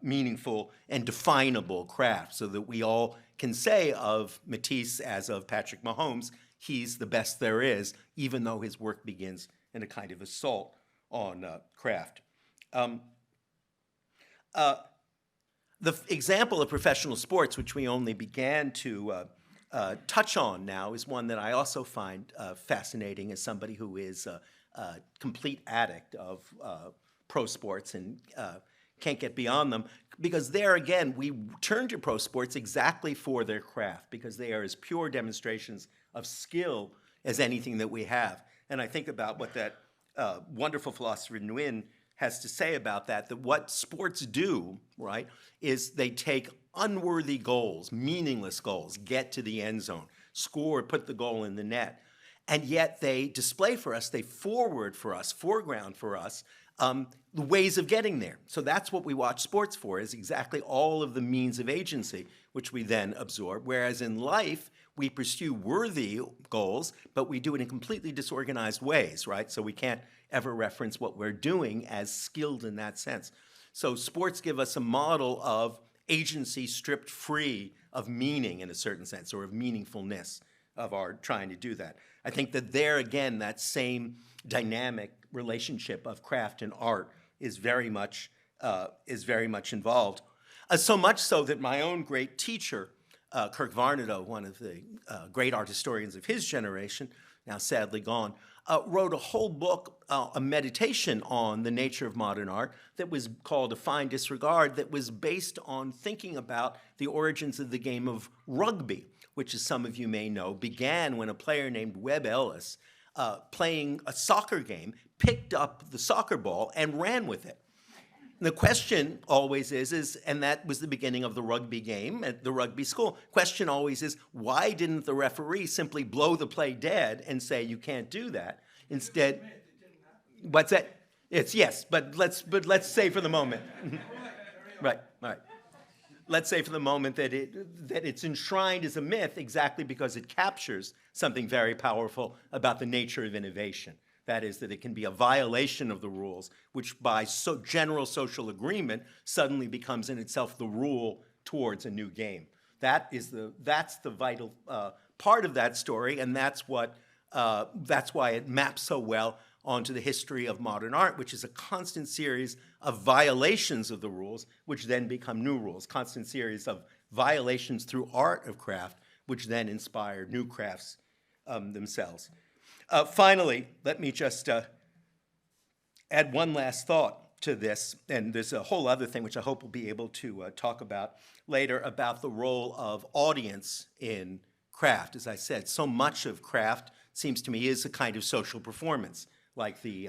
Speaker 2: meaningful and definable craft, so that we all can say of Matisse as of Patrick Mahomes, he's the best there is, even though his work begins in a kind of assault on craft. The example of professional sports, which we only began to touch on now, is one that I also find fascinating as somebody who is a complete addict of pro sports and can't get beyond them, because there again, we turn to pro sports exactly for their craft, because they are as pure demonstrations of skill as anything that we have. And I think about what that wonderful philosopher Nguyen has to say about that what sports do, right, is they take unworthy goals, meaningless goals, get to the end zone, score, put the goal in the net, and yet they display for us, they foreground for us, the ways of getting there. So that's what we watch sports for, is exactly all of the means of agency, which we then absorb. Whereas in life, we pursue worthy goals, but we do it in completely disorganized ways, right? So we can't ever reference what we're doing as skilled in that sense. So sports give us a model of agency stripped free of meaning in a certain sense, or of meaningfulness of our trying to do that. I think that there again, that same dynamic relationship of craft and art is very much involved. So much so that my own great teacher, Kirk Varnado, one of the great art historians of his generation, now sadly gone, wrote a whole book, a meditation on the nature of modern art that was called A Fine Disregard, that was based on thinking about the origins of the game of rugby, which, as some of you may know, began when a player named Webb Ellis, playing a soccer game, picked up the soccer ball and ran with it. The question always is, and that was the beginning of the rugby game at the rugby school. Question always is, why didn't the referee simply blow the play dead and say you can't do that? Instead, what's that? It's yes, but let's say for the moment, right, all right. Let's say for the moment that it's enshrined as a myth exactly because it captures something very powerful about the nature of innovation. That is, that it can be a violation of the rules, which by general social agreement suddenly becomes in itself the rule towards a new game. That's the vital part of that story, and that's why it maps so well onto the history of modern art, which is a constant series of violations of the rules, which then become new rules, constant series of violations through art of craft, which then inspire new crafts themselves. Finally, let me just add one last thought to this, and there's a whole other thing which I hope we'll be able to talk about later about the role of audience in craft. As I said, so much of craft seems to me is a kind of social performance, like the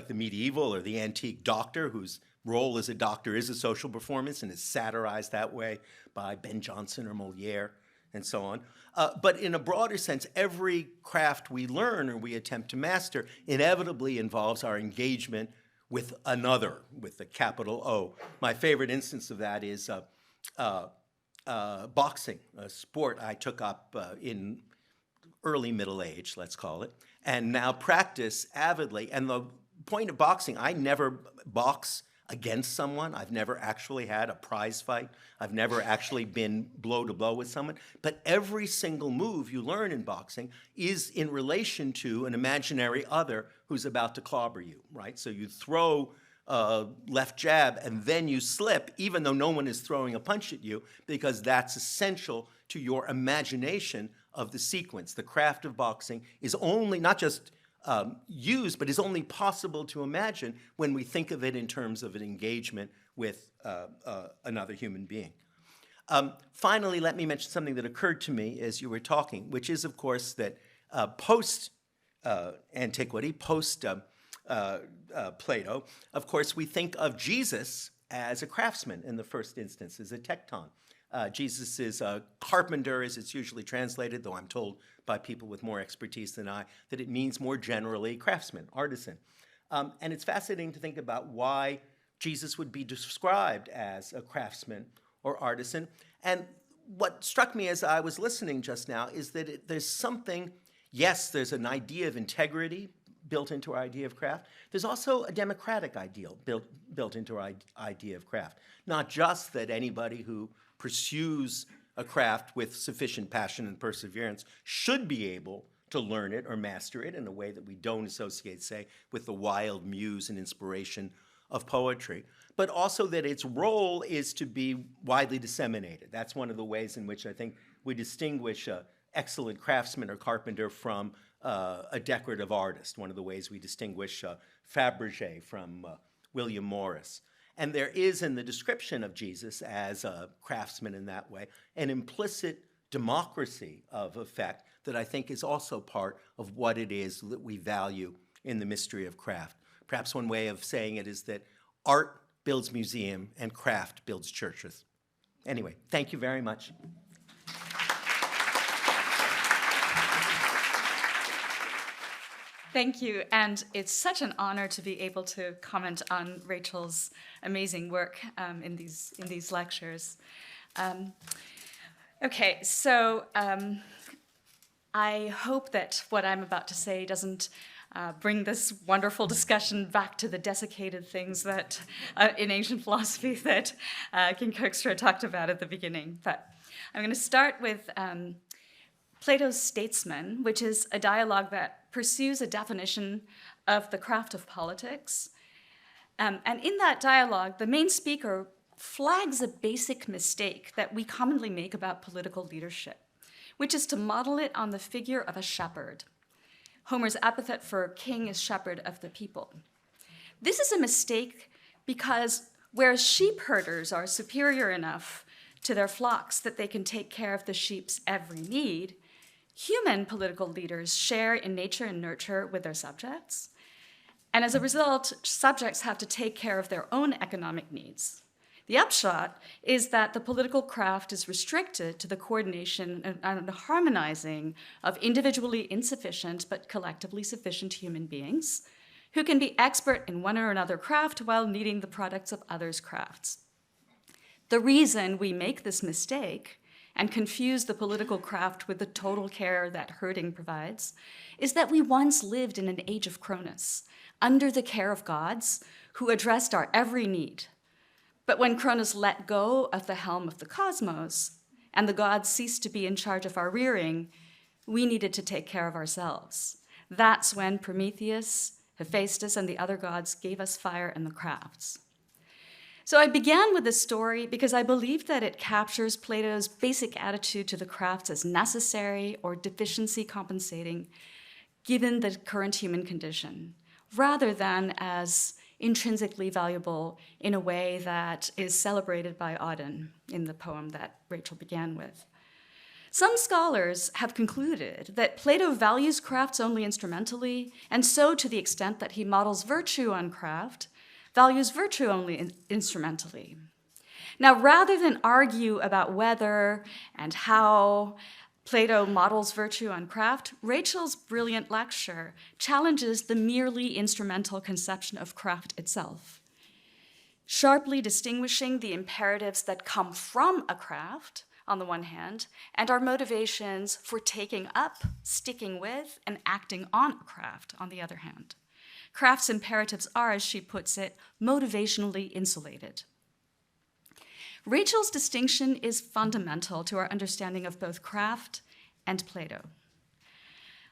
Speaker 2: medieval or the antique doctor, whose role as a doctor is a social performance and is satirized that way by Ben Jonson or Molière and so on. But in a broader sense, every craft we learn or we attempt to master inevitably involves our engagement with another, with the capital O. My favorite instance of that is boxing, a sport I took up in early middle age, let's call it, and now practice avidly. And the point of boxing, I never box against someone. I've never actually had a prize fight. I've never actually been blow to blow with someone. But every single move you learn in boxing is in relation to an imaginary other who's about to clobber you, right? So you throw a left jab and then you slip, even though no one is throwing a punch at you, because that's essential to your imagination of the sequence. The craft of boxing is only, not just used, but is only possible to imagine when we think of it in terms of an engagement with another human being. Finally, let me mention something that occurred to me as you were talking, which is, of course, that post-antiquity, post-Plato, of course, we think of Jesus as a craftsman in the first instance, as a tekton. Jesus is a carpenter, as it's usually translated, though I'm told by people with more expertise than I that it means more generally craftsman, artisan. And it's fascinating to think about why Jesus would be described as a craftsman or artisan. And what struck me as I was listening just now is that there's something, yes, there's an idea of integrity built into our idea of craft. There's also a democratic ideal built into our idea of craft. Not just that anybody who pursues a craft with sufficient passion and perseverance should be able to learn it or master it in a way that we don't associate, say, with the wild muse and inspiration of poetry, but also that its role is to be widely disseminated. That's one of the ways in which I think we distinguish an excellent craftsman or carpenter from a decorative artist, one of the ways we distinguish Fabergé from William Morris. And there is in the description of Jesus as a craftsman in that way an implicit democracy of effect that I think is also part of what it is that we value in the mystery of craft. Perhaps one way of saying it is that art builds museum and craft builds churches. Anyway, thank you very much.
Speaker 3: Thank you, and it's such an honor to be able to comment on Rachel's amazing work in these lectures. Okay, so I hope that what I'm about to say doesn't bring this wonderful discussion back to the desiccated things that in ancient philosophy that King Kirkstra talked about at the beginning. But I'm going to start with Plato's Statesman, which is a dialogue that pursues a definition of the craft of politics. And in that dialogue, the main speaker flags a basic mistake that we commonly make about political leadership, which is to model it on the figure of a shepherd. Homer's epithet for king is shepherd of the people. This is a mistake because whereas sheep herders are superior enough to their flocks that they can take care of the sheep's every need, human political leaders share in nature and nurture with their subjects. And as a result, subjects have to take care of their own economic needs. The upshot is that the political craft is restricted to the coordination and harmonizing of individually insufficient but collectively sufficient human beings who can be expert in one or another craft while needing the products of others' crafts. The reason we make this mistake and confuse the political craft with the total care that herding provides is that we once lived in an age of Cronus, under the care of gods who addressed our every need. But when Cronus let go of the helm of the cosmos and the gods ceased to be in charge of our rearing, we needed to take care of ourselves. That's when Prometheus, Hephaestus, and the other gods gave us fire and the crafts. So I began with this story because I believe that it captures Plato's basic attitude to the crafts as necessary or deficiency compensating given the current human condition, rather than as intrinsically valuable in a way that is celebrated by Auden in the poem that Rachel began with. Some scholars have concluded that Plato values crafts only instrumentally, and so to the extent that he models virtue on craft, values virtue only instrumentally. Now, rather than argue about whether and how Plato models virtue on craft, Rachel's brilliant lecture challenges the merely instrumental conception of craft itself, sharply distinguishing the imperatives that come from a craft, on the one hand, and our motivations for taking up, sticking with, and acting on a craft, on the other hand. Craft's imperatives are, as she puts it, motivationally insulated. Rachel's distinction is fundamental to our understanding of both craft and Plato.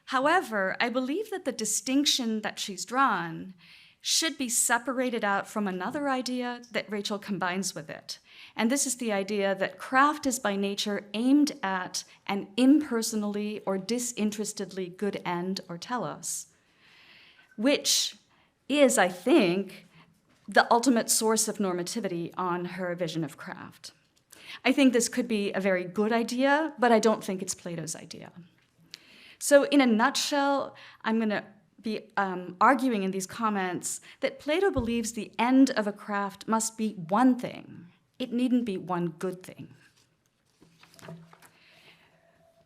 Speaker 3: However, I believe that the distinction that she's drawn should be separated out from another idea that Rachel combines with it. And this is the idea that craft is by nature aimed at an impersonally or disinterestedly good end or telos, which is, I think, the ultimate source of normativity on her vision of craft. I think this could be a very good idea, but I don't think it's Plato's idea. So in a nutshell, I'm going to be arguing in these comments that Plato believes the end of a craft must be one thing. It needn't be one good thing.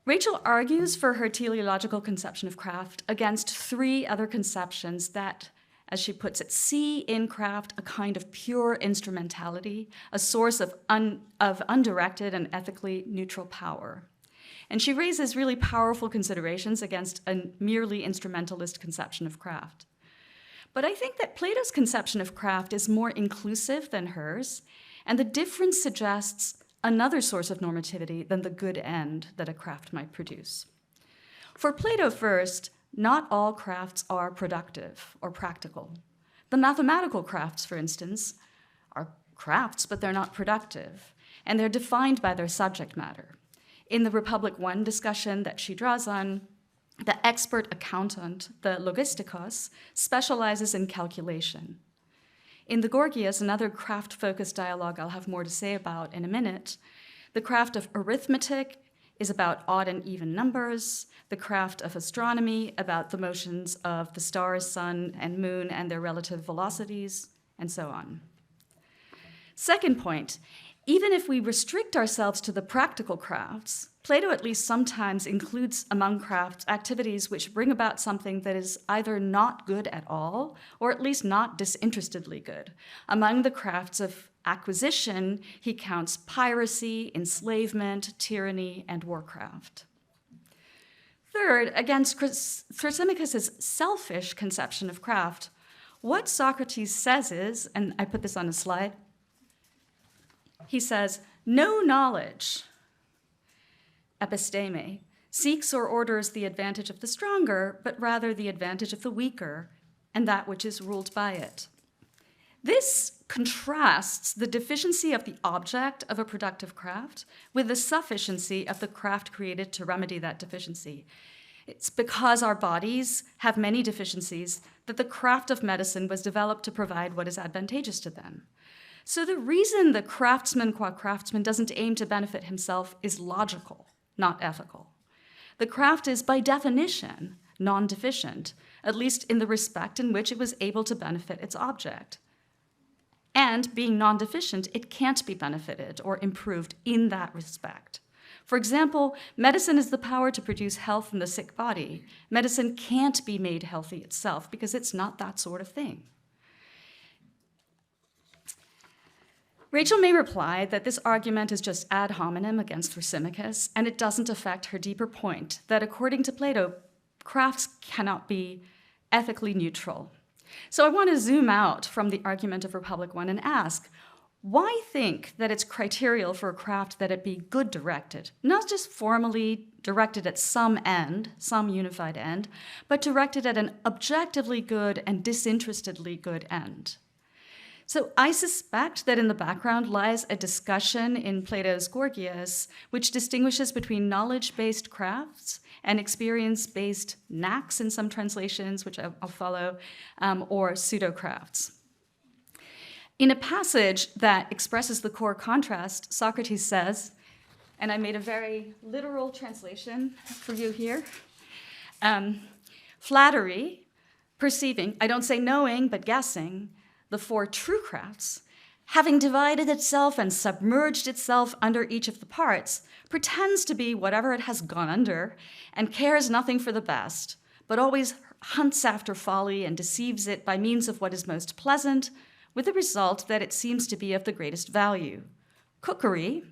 Speaker 3: Rachel argues for her teleological conception of craft against three other conceptions that, as she puts it, see in craft a kind of pure instrumentality, a source of undirected and ethically neutral power. And she raises really powerful considerations against a merely instrumentalist conception of craft. But I think that Plato's conception of craft is more inclusive than hers, and the difference suggests another source of normativity than the good end that a craft might produce. For Plato first, not all crafts are productive or practical. The mathematical crafts, for instance, are crafts, but they're not productive, and they're defined by their subject matter. In the Republic I discussion that she draws on, the expert accountant, the logistikos, specializes in calculation. In the Gorgias, another craft-focused dialogue I'll have more to say about in a minute, the craft of arithmetic is about odd and even numbers, the craft of astronomy about the motions of the stars, sun, and moon and their relative velocities, and so on. Second point, even if we restrict ourselves to the practical crafts, Plato at least sometimes includes among crafts activities which bring about something that is either not good at all, or at least not disinterestedly good. Among the crafts of acquisition, he counts piracy, enslavement, tyranny, and warcraft. Third, against Thrasymachus' selfish conception of craft, what Socrates says is, and I put this on a slide, he says, no knowledge, episteme, seeks or orders the advantage of the stronger, but rather the advantage of the weaker, and that which is ruled by it. This contrasts the deficiency of the object of a productive craft with the sufficiency of the craft created to remedy that deficiency. It's because our bodies have many deficiencies that the craft of medicine was developed to provide what is advantageous to them. So the reason the craftsman qua craftsman doesn't aim to benefit himself is logical, not ethical. The craft is, by definition, non-deficient, at least in the respect in which it was able to benefit its object. And being non-deficient, it can't be benefited or improved in that respect. For example, medicine is the power to produce health in the sick body. Medicine can't be made healthy itself because it's not that sort of thing. Rachel may reply that this argument is just ad hominem against Thrasymachus, and it doesn't affect her deeper point that according to Plato, crafts cannot be ethically neutral. So I want to zoom out from the argument of Republic 1 and ask, why think that it's criterial for a craft that it be good directed, not just formally directed at some end, some unified end, but directed at an objectively good and disinterestedly good end? So I suspect that in the background lies a discussion in Plato's Gorgias, which distinguishes between knowledge-based crafts and experience-based knacks in some translations, which I'll follow, or pseudo-crafts. In a passage that expresses the core contrast, Socrates says, and I made a very literal translation for you here, flattery, perceiving, I don't say knowing, but guessing, the four true crafts, having divided itself and submerged itself under each of the parts, pretends to be whatever it has gone under and cares nothing for the best, but always hunts after folly and deceives it by means of what is most pleasant, with the result that it seems to be of the greatest value. Cookery,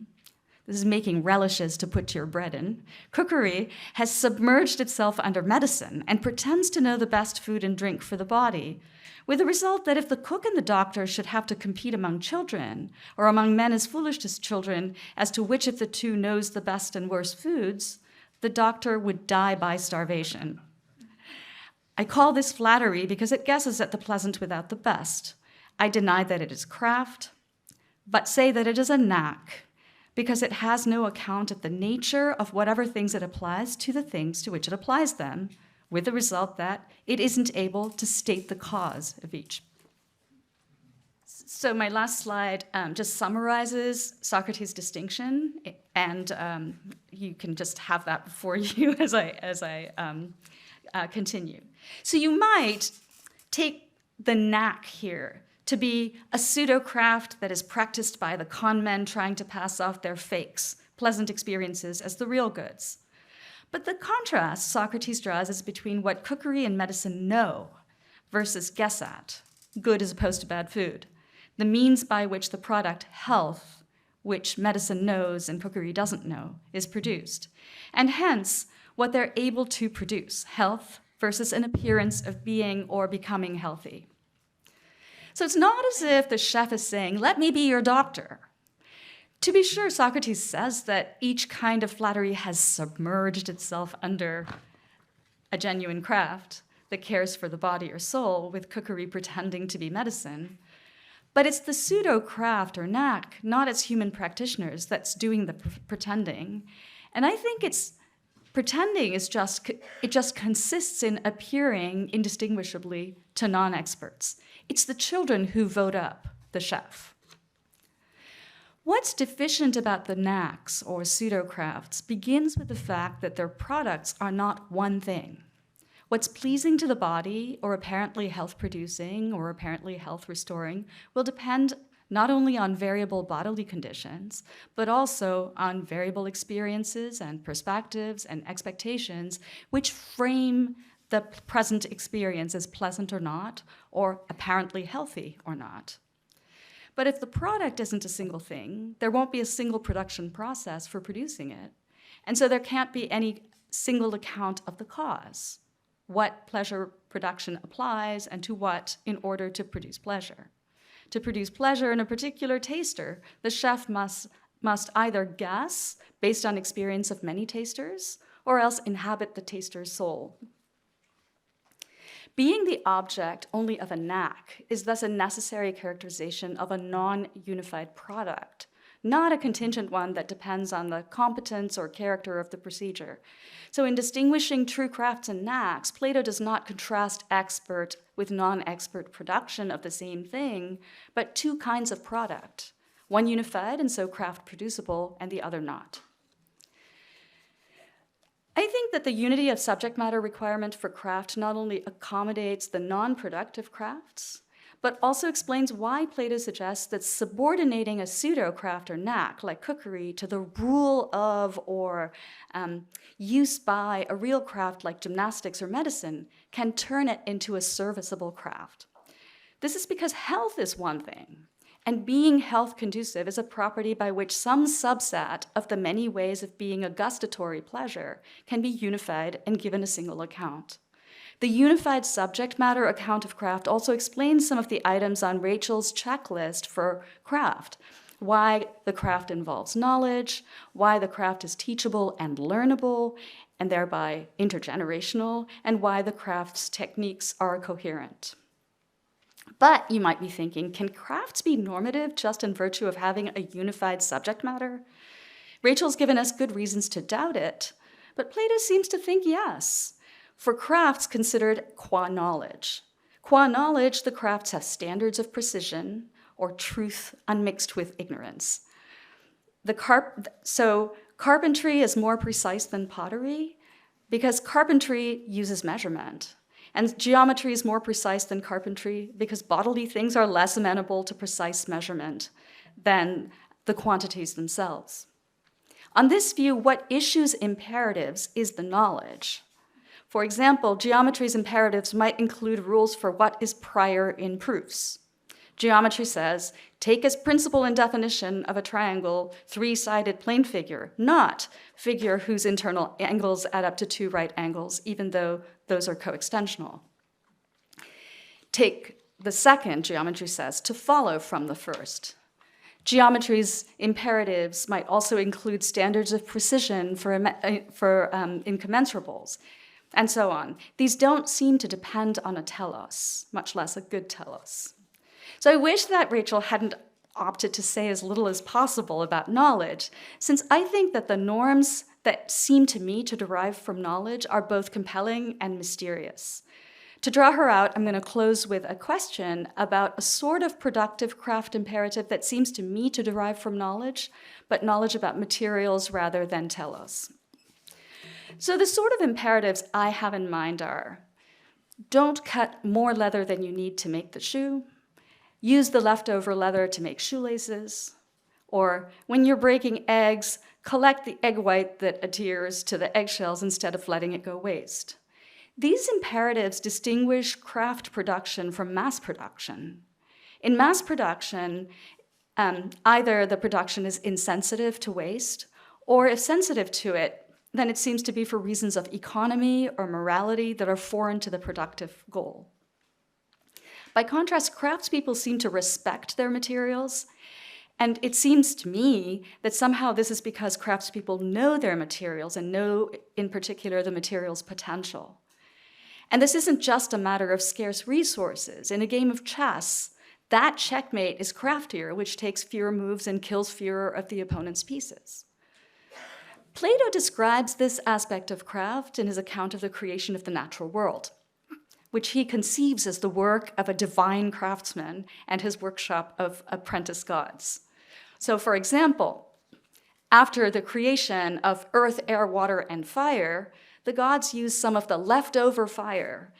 Speaker 3: this is making relishes to put your bread in, cookery has submerged itself under medicine and pretends to know the best food and drink for the body, with the result that if the cook and the doctor should have to compete among children, or among men as foolish as children, as to which of the two knows the best and worst foods, the doctor would die by starvation. I call this flattery because it guesses at the pleasant without the best. I deny that it is craft, but say that it is a knack, because it has no account of the nature of whatever things it applies to the things to which it applies them, with the result that it isn't able to state the cause of each. So my last slide just summarizes Socrates' distinction, and you can just have that before you as I continue. So you might take the knack here to be a pseudo-craft that is practiced by the con men trying to pass off their fakes, pleasant experiences, as the real goods. But the contrast Socrates draws is between what cookery and medicine know versus guess at, good as opposed to bad food, the means by which the product health, which medicine knows and cookery doesn't know, is produced, and hence what they're able to produce, health versus an appearance of being or becoming healthy. So it's not as if the chef is saying, let me be your doctor. To be sure, Socrates says that each kind of flattery has submerged itself under a genuine craft that cares for the body or soul, with cookery pretending to be medicine. But it's the pseudo-craft or knack, not its human practitioners, that's doing the pretending. And I think pretending is just consists in appearing indistinguishably to non-experts. It's the children who vote up the chef. What's deficient about the knacks or pseudo-crafts begins with the fact that their products are not one thing. What's pleasing to the body or apparently health-producing or apparently health-restoring will depend not only on variable bodily conditions, but also on variable experiences and perspectives and expectations which frame the present experience as pleasant or not, or apparently healthy or not. But if the product isn't a single thing, there won't be a single production process for producing it. And so there can't be any single account of the cause, what pleasure production applies and to what in order to produce pleasure. To produce pleasure in a particular taster, the chef must either guess based on experience of many tasters or else inhabit the taster's soul. Being the object only of a knack is thus a necessary characterization of a non-unified product, not a contingent one that depends on the competence or character of the procedure. So in distinguishing true crafts and knacks, Plato does not contrast expert with non-expert production of the same thing, but two kinds of product, one unified and so craft producible, and the other not. I think that the unity of subject matter requirement for craft not only accommodates the non-productive crafts, but also explains why Plato suggests that subordinating a pseudo-craft or knack, like cookery, to the rule of or use by a real craft like gymnastics or medicine can turn it into a serviceable craft. This is because health is one thing, and being health conducive is a property by which some subset of the many ways of being a gustatory pleasure can be unified and given a single account. The unified subject matter account of craft also explains some of the items on Rachel's checklist for craft, why the craft involves knowledge, why the craft is teachable and learnable, and thereby intergenerational, and why the craft's techniques are coherent. But you might be thinking, can crafts be normative just in virtue of having a unified subject matter? Rachel's given us good reasons to doubt it, but Plato seems to think yes. For crafts considered qua knowledge. Qua knowledge, the crafts have standards of precision or truth unmixed with ignorance. So carpentry is more precise than pottery because carpentry uses measurement. And geometry is more precise than carpentry because bodily things are less amenable to precise measurement than the quantities themselves. On this view, what issues imperatives is the knowledge. For example, geometry's imperatives might include rules for what is prior in proofs. Geometry says, take as principle and definition of a triangle three-sided plane figure, not figure whose internal angles add up to two right angles, even though those are coextensional. Take the second, geometry says, to follow from the first. Geometry's imperatives might also include standards of precision for incommensurables, and so on. These don't seem to depend on a telos, much less a good telos. So I wish that Rachel hadn't opted to say as little as possible about knowledge, since I think that the norms that seem to me to derive from knowledge are both compelling and mysterious. To draw her out, I'm going to close with a question about a sort of productive craft imperative that seems to me to derive from knowledge, but knowledge about materials rather than telos. So the sort of imperatives I have in mind are, don't cut more leather than you need to make the shoe, use the leftover leather to make shoelaces, or when you're breaking eggs, collect the egg white that adheres to the eggshells instead of letting it go waste. These imperatives distinguish craft production from mass production. In mass production, either the production is insensitive to waste, or if sensitive to it, then it seems to be for reasons of economy or morality that are foreign to the productive goal. By contrast, craftspeople seem to respect their materials, and it seems to me that somehow this is because craftspeople know their materials and know, in particular, the material's potential. And this isn't just a matter of scarce resources. In a game of chess, that checkmate is craftier, which takes fewer moves and kills fewer of the opponent's pieces. Plato describes this aspect of craft in his account of the creation of the natural world, which he conceives as the work of a divine craftsman and his workshop of apprentice gods. So, for example, after the creation of earth, air, water, and fire, the gods use some of the leftover fire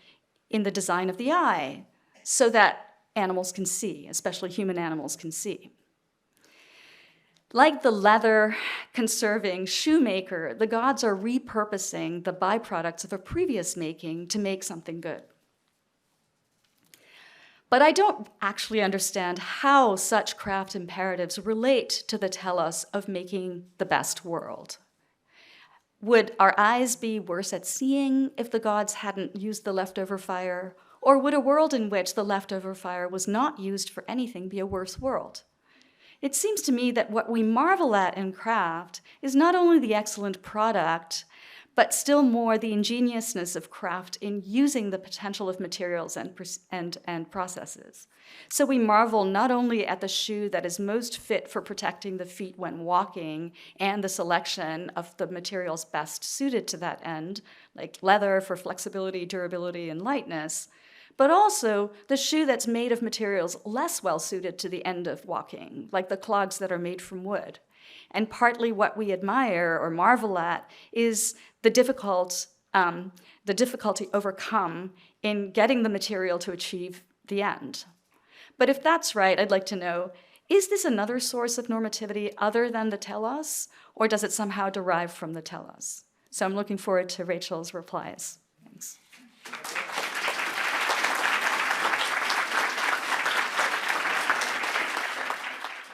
Speaker 3: in the design of the eye so that animals can see, especially human animals can see. Like the leather-conserving shoemaker, the gods are repurposing the byproducts of a previous making to make something good. But I don't actually understand how such craft imperatives relate to the telos of making the best world. Would our eyes be worse at seeing if the gods hadn't used the leftover fire? Or would a world in which the leftover fire was not used for anything be a worse world? It seems to me that what we marvel at in craft is not only the excellent product, but still more the ingeniousness of craft in using the potential of materials and processes. So we marvel not only at the shoe that is most fit for protecting the feet when walking and the selection of the materials best suited to that end, like leather for flexibility, durability, and lightness, but also the shoe that's made of materials less well suited to the end of walking, like the clogs that are made from wood. And partly what we admire or marvel at is the difficulty overcome in getting the material to achieve the end. But if that's right, I'd like to know, is this another source of normativity other than the telos, or does it somehow derive from the telos? So I'm looking forward to Rachel's replies. Thanks.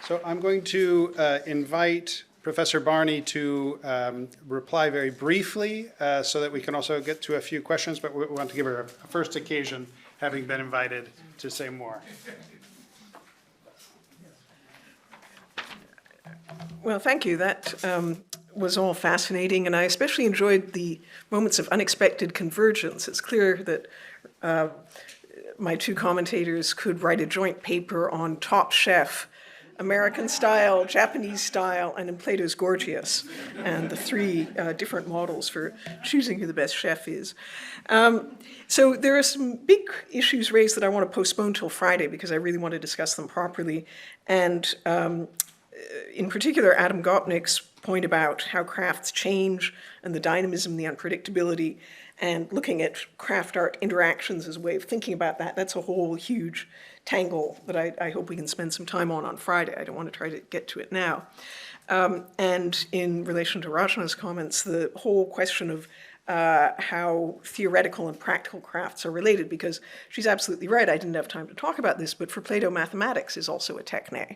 Speaker 4: So I'm going to invite Professor Barney to reply very briefly so that we can also get to a few questions, but we want to give her a first occasion, having been invited, to say more.
Speaker 1: Well, thank you. That was all fascinating, and I especially enjoyed the moments of unexpected convergence. It's clear that my two commentators could write a joint paper on Top Chef, American style, Japanese style, and in Plato's Gorgias, and the three different models for choosing who the best chef is. So there are some big issues raised that I want to postpone till Friday because I really want to discuss them properly. And in particular, Adam Gopnik's point about how crafts change and the dynamism, the unpredictability, and looking at craft art interactions as a way of thinking about that, that's a whole huge tangle that I hope we can spend some time on Friday. I don't want to try to get to it now. And in relation to Rachana's comments, the whole question of how theoretical and practical crafts are related, because she's absolutely right, I didn't have time to talk about this, but for Plato, mathematics is also a techne.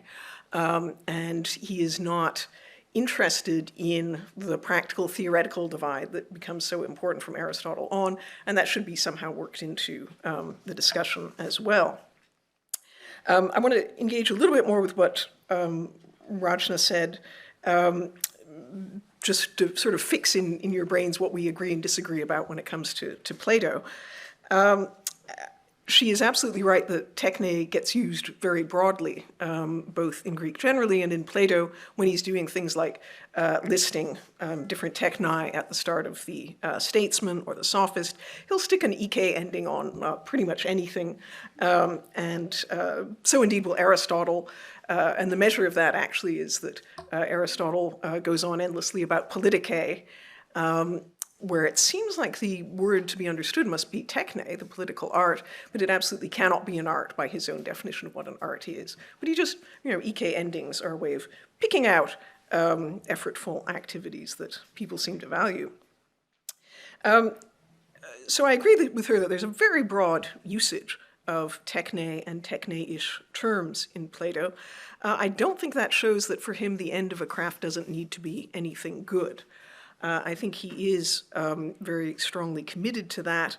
Speaker 1: And he is not interested in the practical theoretical divide that becomes so important from Aristotle on, and that should be somehow worked into the discussion as well. I want to engage a little bit more with what Rachana said, just to sort of fix in your brains what we agree and disagree about when it comes to Plato. She is absolutely right that techne gets used very broadly, both in Greek generally and in Plato when he's doing things like listing different technai at the start of the Statesman or the Sophist. He'll stick an ek ending on pretty much anything, and so indeed will Aristotle. And the measure of that actually is that Aristotle goes on endlessly about politicae, where it seems like the word to be understood must be techne, the political art, but it absolutely cannot be an art by his own definition of what an art is. But he just, ek endings are a way of picking out effortful activities that people seem to value. So I agree with her that there's a very broad usage of techne and techne-ish terms in Plato. I don't think that shows that for him the end of a craft doesn't need to be anything good. I think he is very strongly committed to that,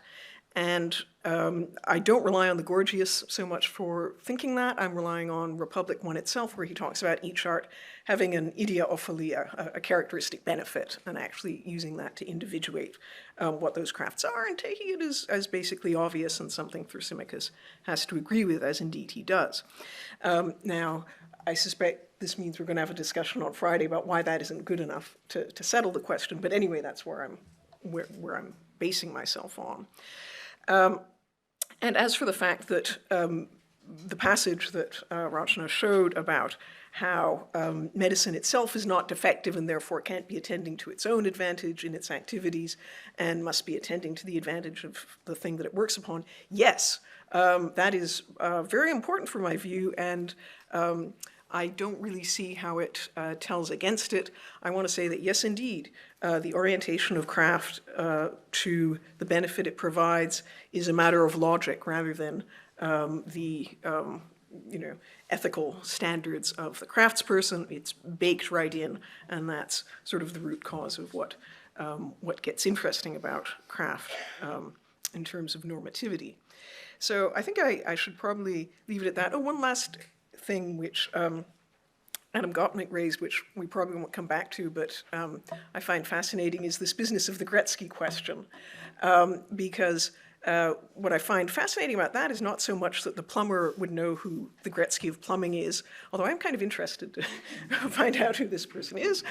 Speaker 1: and I don't rely on the Gorgias so much for thinking that. I'm relying on Republic 1 itself, where he talks about each art having an ideophilia, a characteristic benefit, and actually using that to individuate what those crafts are, and taking it as basically obvious and something Thrasymachus has to agree with, as indeed he does. Now, I suspect this means we're going to have a discussion on Friday about why that isn't good enough to settle the question. But anyway, that's where I'm basing myself on. And as for the fact that the passage that Rachana showed about how medicine itself is not defective and therefore can't be attending to its own advantage in its activities and must be attending to the advantage of the thing that it works upon, yes, that is very important for my view, and I don't really see how it tells against it. I want to say that yes, indeed, the orientation of craft to the benefit it provides is a matter of logic rather than the ethical standards of the craftsperson. It's baked right in, and that's sort of the root cause of what what gets interesting about craft in terms of normativity. So I think I should probably leave it at that. Oh, one last thing which Adam Gopnik raised, which we probably won't come back to, but I find fascinating, is this business of the Gretzky question. Because what I find fascinating about that is not so much that the plumber would know who the Gretzky of plumbing is, although I'm kind of interested to find out who this person is,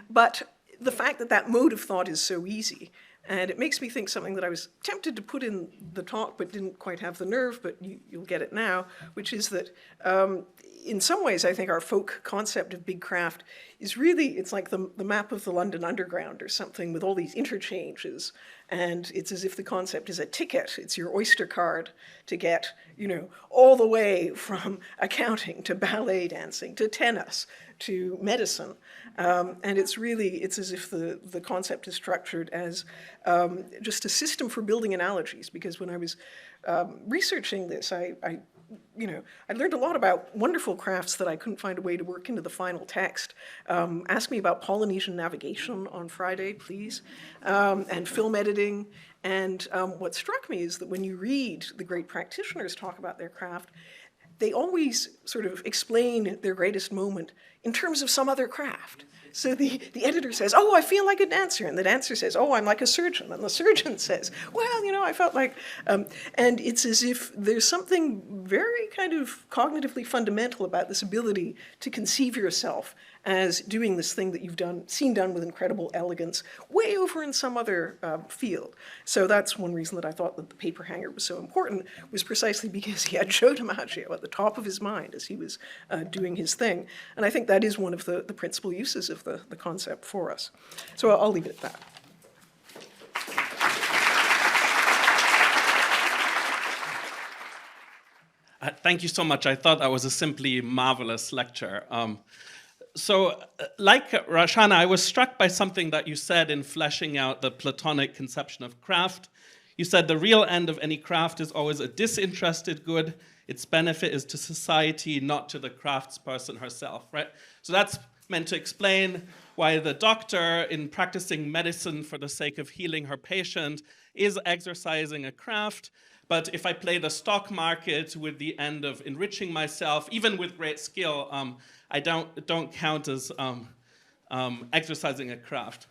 Speaker 1: but the fact that that mode of thought is so easy. And it makes me think something that I was tempted to put in the talk but didn't quite have the nerve, but you'll get it now, which is that in some ways I think our folk concept of big craft is really, it's like the map of the London Underground or something with all these interchanges. And it's as if the concept is a ticket. It's your Oyster card to get, all the way from accounting to ballet dancing to tennis to medicine. And it's as if the concept is structured as just a system for building analogies. Because when I was researching this, I learned a lot about wonderful crafts that I couldn't find a way to work into the final text. Ask me about Polynesian navigation on Friday, please, and film editing. And what struck me is that when you read the great practitioners talk about their craft, they always sort of explain their greatest moment in terms of some other craft. So the editor says, oh, I feel like a dancer. And the dancer says, oh, I'm like a surgeon. And the surgeon says, well, I felt like, and it's as if there's something very kind of cognitively fundamental about this ability to conceive yourself as doing this thing that you've seen done with incredible elegance way over in some other field. So that's one reason that I thought that the paper hanger was so important, was precisely because he had Joe DiMaggio at the top of his mind as he was doing his thing. And I think that is one of the principal uses of the concept for us. So I'll leave it at that.
Speaker 5: Thank you so much. I thought that was a simply marvelous lecture. Like Rachana, I was struck by something that you said in fleshing out the Platonic conception of craft. You said the real end of any craft is always a disinterested good. Its benefit is to society, not to the craftsperson herself, right? So that's meant to explain why the doctor, in practicing medicine for the sake of healing her patient, is exercising a craft. But if I play the stock market with the end of enriching myself, even with great skill, I don't count as exercising a craft.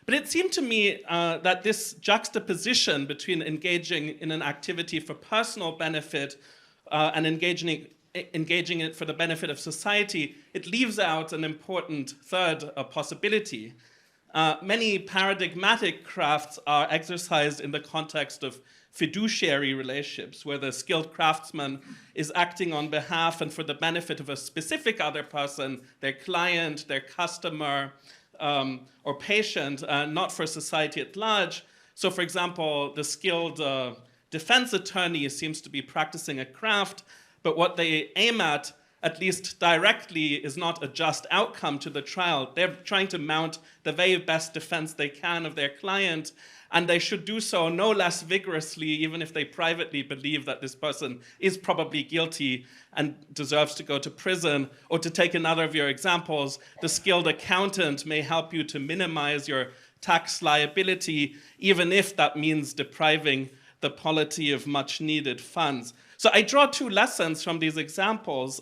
Speaker 5: But it seemed to me that this juxtaposition between engaging in an activity for personal benefit and engaging in it for the benefit of society, it leaves out an important third possibility. Many paradigmatic crafts are exercised in the context of fiduciary relationships, where the skilled craftsman is acting on behalf and for the benefit of a specific other person, their client, their customer, or patient, not for society at large. So, for example, the skilled defense attorney seems to be practicing a craft, but what they aim at least directly, is not a just outcome to the trial. They're trying to mount the very best defense they can of their client, and they should do so no less vigorously, even if they privately believe that this person is probably guilty and deserves to go to prison. Or to take another of your examples, the skilled accountant may help you to minimize your tax liability, even if that means depriving the polity of much needed funds. So I draw two lessons from these examples.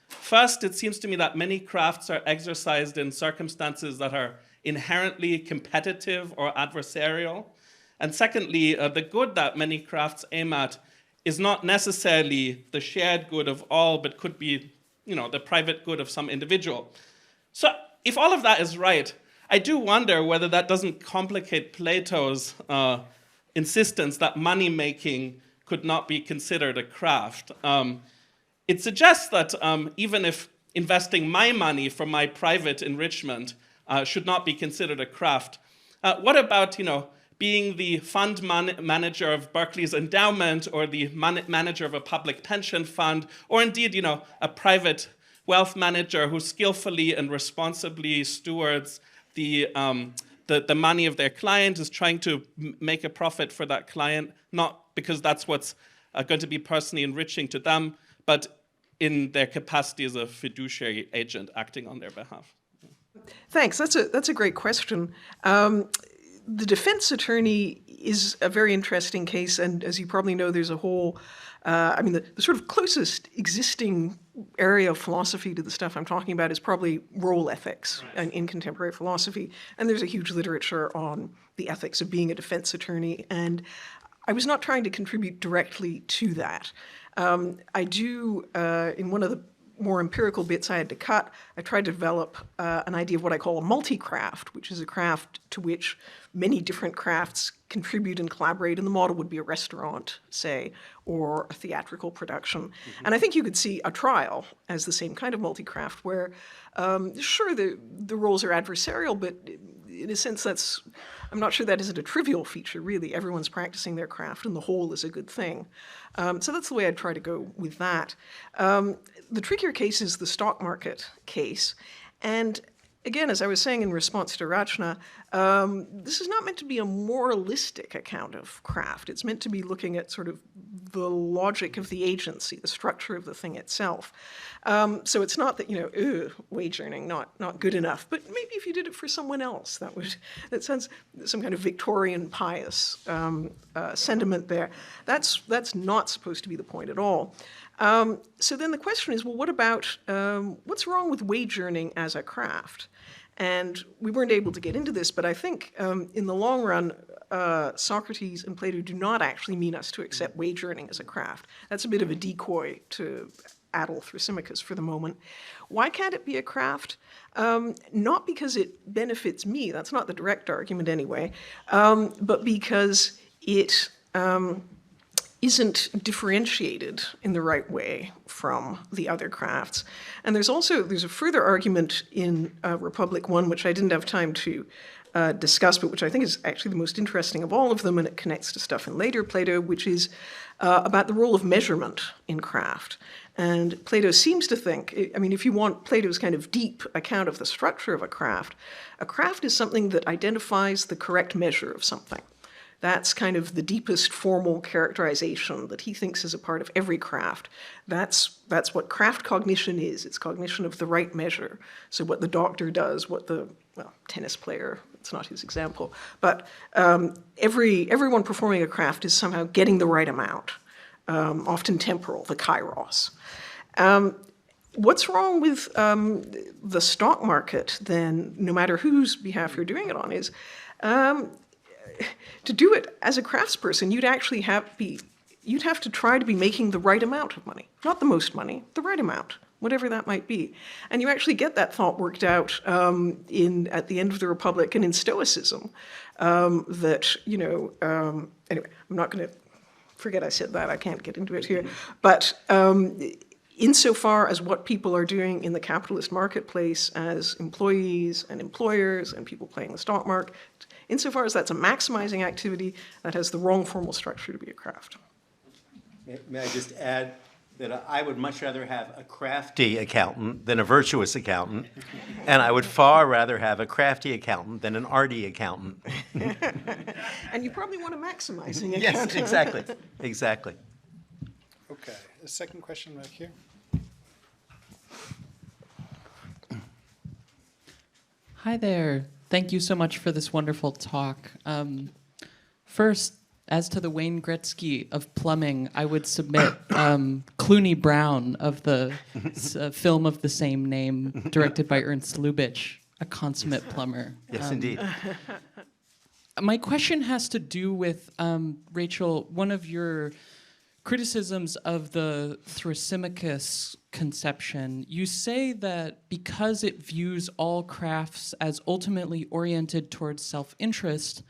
Speaker 5: First, it seems to me that many crafts are exercised in circumstances that are inherently competitive or adversarial. And secondly, the good that many crafts aim at is not necessarily the shared good of all, but could be, the private good of some individual. So if all of that is right, I do wonder whether that doesn't complicate Plato's insistence that money-making could not be considered a craft. It suggests that even if investing my money for my private enrichment should not be considered a craft, what about, being the fund manager of Berkeley's endowment, or the manager of a public pension fund, or indeed, a private wealth manager who skillfully and responsibly stewards the money of their client, is trying to make a profit for that client, not because that's what's going to be personally enriching to them, but in their capacity as a fiduciary agent acting on their behalf.
Speaker 1: Thanks. That's a great question. The defense attorney is a very interesting case, and as you probably know, there's a whole, the sort of closest existing area of philosophy to the stuff I'm talking about is probably role ethics in contemporary philosophy, and there's a huge literature on the ethics of being a defense attorney, and I was not trying to contribute directly to that. I do, in one of the more empirical bits I had to cut, I tried to develop an idea of what I call a multi-craft, which is a craft to which many different crafts contribute and collaborate, and the model would be a restaurant, say, or a theatrical production. And I think you could see a trial as the same kind of multi-craft where, sure, the roles are adversarial, but in a sense I'm not sure that isn't a trivial feature, really. Everyone's practicing their craft, and the whole is a good thing. So that's the way I'd try to go with that. The trickier case is the stock market case. And again, as I was saying in response to Rachana, this is not meant to be a moralistic account of craft. It's meant to be looking at sort of the logic of the agency, the structure of the thing itself. So it's not that, wage earning, not good enough, but maybe if you did it for someone else, that sounds some kind of Victorian pious sentiment there. That's not supposed to be the point at all. So then the question is, well, what about, what's wrong with wage earning as a craft? And we weren't able to get into this, but I think in the long run, Socrates and Plato do not actually mean us to accept wage earning as a craft. That's a bit of a decoy to addle Thrasymachus for the moment. Why can't it be a craft? Not because it benefits me, that's not the direct argument anyway, but because it isn't differentiated in the right way from the other crafts. And there's a further argument in Republic 1, which I didn't have time to discuss, but which I think is actually the most interesting of all of them, and it connects to stuff in later Plato, which is about the role of measurement in craft. And Plato seems to think, if you want Plato's kind of deep account of the structure of a craft is something that identifies the correct measure of something. That's kind of the deepest formal characterization that he thinks is a part of every craft. That's what craft cognition is. It's cognition of the right measure. So what the doctor does, what the tennis player, it's not his example, but everyone performing a craft is somehow getting the right amount, often temporal, the kairos. What's wrong with the stock market then, no matter whose behalf you're doing it on, is to do it as a craftsperson, you'd have to try to be making the right amount of money. Not the most money, the right amount, whatever that might be. And you actually get that thought worked out at the end of the Republic and in Stoicism. Anyway, I'm not going to forget I said that, I can't get into it here. But insofar as what people are doing in the capitalist marketplace as employees and employers and people playing the stock market, insofar as that's a maximizing activity, that has the wrong formal structure to be a craft.
Speaker 2: May I just add that I would much rather have a crafty accountant than a virtuous accountant, and I would far rather have a crafty accountant than an arty accountant.
Speaker 1: And you probably want a maximizing accountant.
Speaker 2: Yes, exactly, exactly.
Speaker 4: Okay, a second question back here.
Speaker 6: Hi there. Thank you so much for this wonderful talk. First, as to the Wayne Gretzky of plumbing, I would submit Clooney Brown of the film of the same name, directed by Ernst Lubitsch, a consummate plumber.
Speaker 2: Yes, indeed.
Speaker 6: My question has to do with, Rachel, one of your criticisms of the Thrasymachus conception. You say that because it views all crafts as ultimately oriented towards self-interest,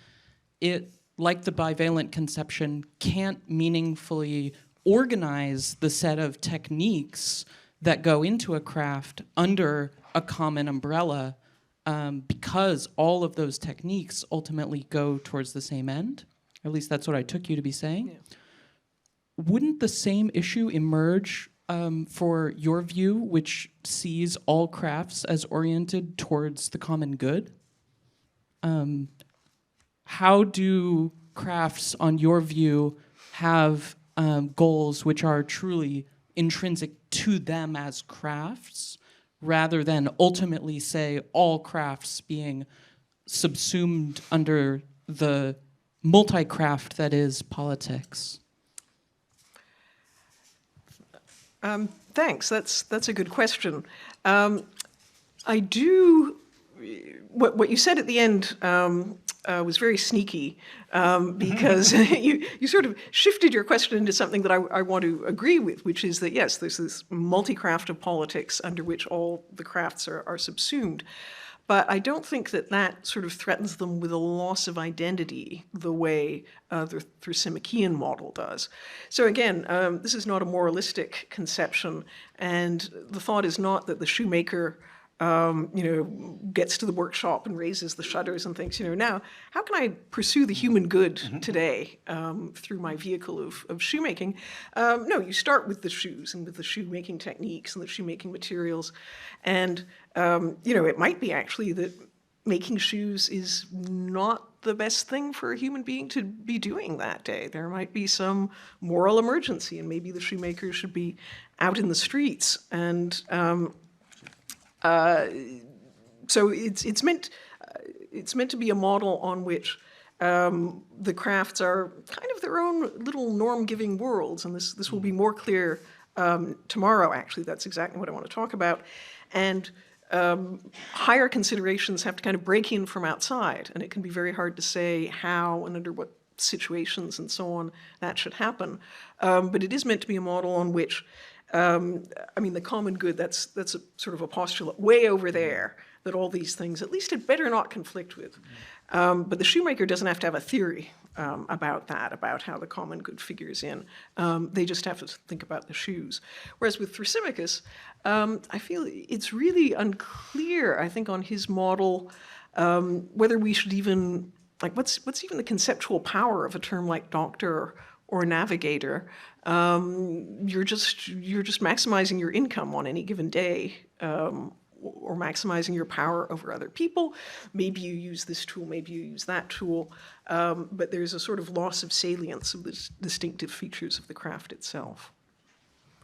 Speaker 6: it, like the bivalent conception, can't meaningfully organize the set of techniques that go into a craft under a common umbrella, because all of those techniques ultimately go towards the same end. At least that's what I took you to be saying. Yeah. Wouldn't the same issue emerge for your view, which sees all crafts as oriented towards the common good? How do crafts, on your view, have goals which are truly intrinsic to them as crafts, rather than ultimately say all crafts being subsumed under the multi-craft that is politics?
Speaker 1: Thanks. That's a good question. I do. What you said at the end was very sneaky because you sort of shifted your question into something that I want to agree with, which is that yes, there's this multi-craft of politics under which all the crafts are subsumed. But I don't think that sort of threatens them with a loss of identity the way the Thrasymacheian model does. So again, this is not a moralistic conception, and the thought is not that the shoemaker gets to the workshop and raises the shutters and thinks, now, how can I pursue the human good today through my vehicle of shoemaking? No, you start with the shoes and with the shoemaking techniques and the shoemaking materials. And, it might be actually that making shoes is not the best thing for a human being to be doing that day. There might be some moral emergency, and maybe the shoemaker should be out in the streets. And so it's meant to be a model on which the crafts are kind of their own little norm-giving worlds, and this will be more clear tomorrow. Actually, that's exactly what I want to talk about. And higher considerations have to kind of break in from outside, and it can be very hard to say how and under what situations and so on that should happen. But it is meant to be a model on which the common good, that's a sort of a postulate way over there that all these things, at least it better not conflict with. But the shoemaker doesn't have to have a theory about that, about how the common good figures in. They just have to think about the shoes. Whereas with Thrasymachus, I feel it's really unclear, I think, on his model, whether we should even, what's even the conceptual power of a term like doctor or navigator. You're just maximizing your income on any given day, or maximizing your power over other people. Maybe you use this tool, maybe you use that tool, but there's a sort of loss of salience of the distinctive features of the craft itself.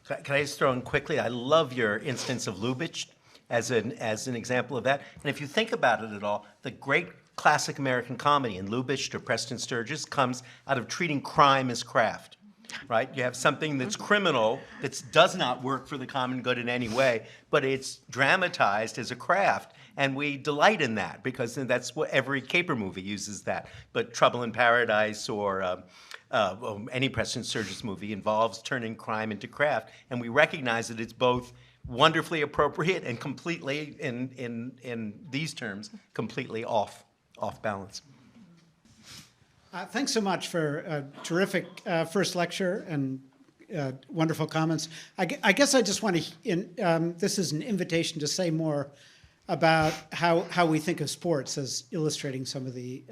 Speaker 2: Can I just throw in quickly? I love your instance of Lubitsch as an example of that. And if you think about it at all, the great classic American comedy in Lubitsch or Preston Sturges comes out of treating crime as craft, right? You have something that's criminal, that does not work for the common good in any way, but it's dramatized as a craft. And we delight in that because that's what every caper movie uses that. But Trouble in Paradise or any Preston Sturges movie involves turning crime into craft. And we recognize that it's both wonderfully appropriate and completely, in these terms, completely off balance.
Speaker 7: Thanks so much for a terrific first lecture and wonderful comments. I guess I just want to, this is an invitation to say more about how we think of sports as illustrating some of the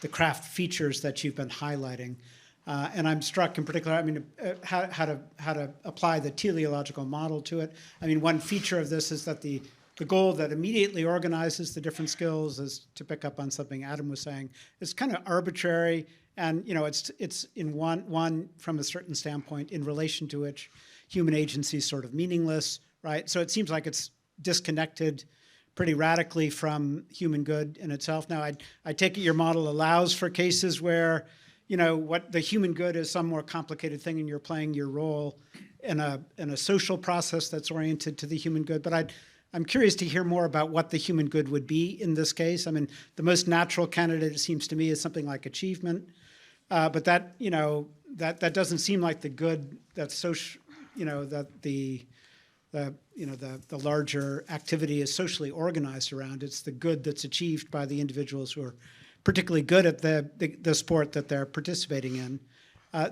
Speaker 7: craft features that you've been highlighting. And I'm struck in particular, how to apply the teleological model to it. One feature of this is that the goal that immediately organizes the different skills is, to pick up on something Adam was saying, it's kind of arbitrary, and it's in one from a certain standpoint in relation to which human agency is sort of meaningless, right? So it seems like it's disconnected pretty radically from human good in itself. Now, I take it your model allows for cases where what the human good is some more complicated thing, and you're playing your role in a social process that's oriented to the human good. But I'm curious to hear more about what the human good would be in this case. The most natural candidate, it seems to me, is something like achievement, but that that doesn't seem like the good that's social. That the larger activity is socially organized around. It's the good that's achieved by the individuals who are particularly good at the sport that they're participating in.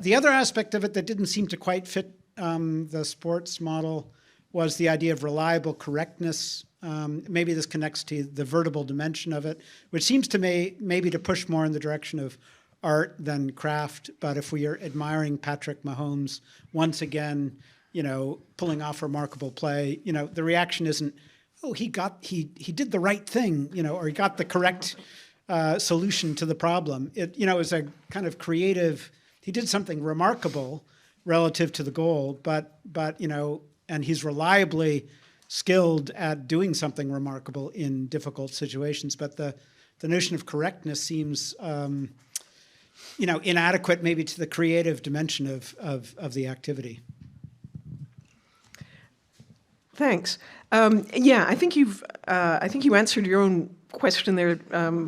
Speaker 7: The other aspect of it that didn't seem to quite fit the sports model was the idea of reliable correctness. Maybe this connects to the vertebral dimension of it, which seems to me maybe to push more in the direction of art than craft. But if we are admiring Patrick Mahomes once again, pulling off remarkable play, the reaction isn't, oh, he did the right thing, or he got the correct solution to the problem. It is a kind of creative. He did something remarkable relative to the goal, but and he's reliably skilled at doing something remarkable in difficult situations. But the notion of correctness seems, inadequate maybe to the creative dimension of the activity.
Speaker 1: Thanks. I think you answered your own question there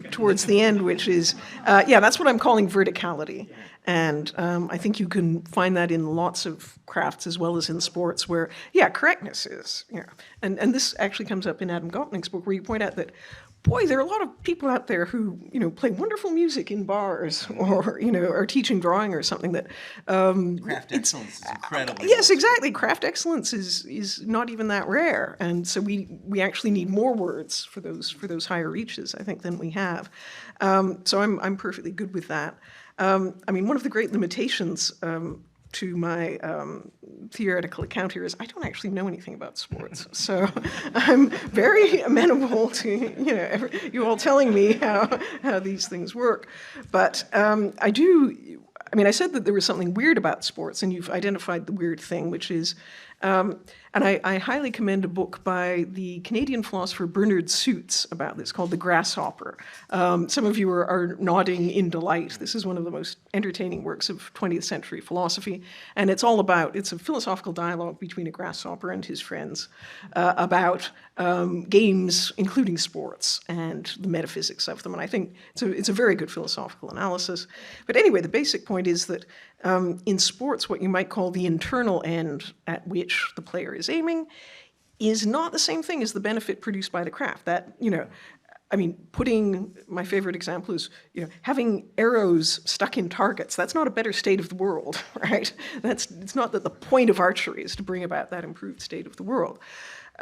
Speaker 1: towards the end, which is, that's what I'm calling verticality. And I think you can find that in lots of crafts as well as in sports where, correctness is, And this actually comes up in Adam Gopnik's book where you point out that, boy, there are a lot of people out there who, play wonderful music in bars or, are teaching drawing or something that...
Speaker 2: Craft excellence is incredible.
Speaker 1: Yes, exactly. Craft excellence is not even that rare. And so we actually need more words for those higher reaches, I think, than we have. So I'm perfectly good with that. One of the great limitations to my theoretical account here is I don't actually know anything about sports. So I'm very amenable to, you all telling me how these things work. But I said that there was something weird about sports, and you've identified the weird thing, which is, and I highly commend a book by the Canadian philosopher Bernard Suits about this called The Grasshopper. Some of you are nodding in delight. This is one of the most entertaining works of 20th century philosophy, and it's a philosophical dialogue between a grasshopper and his friends about games, including sports, and the metaphysics of them. And I think it's a very good philosophical analysis. But anyway, the basic point is that in sports, what you might call the internal end at which the player is aiming is not the same thing as the benefit produced by the craft. That, my favorite example is, having arrows stuck in targets. That's not a better state of the world, right? It's not that the point of archery is to bring about that improved state of the world.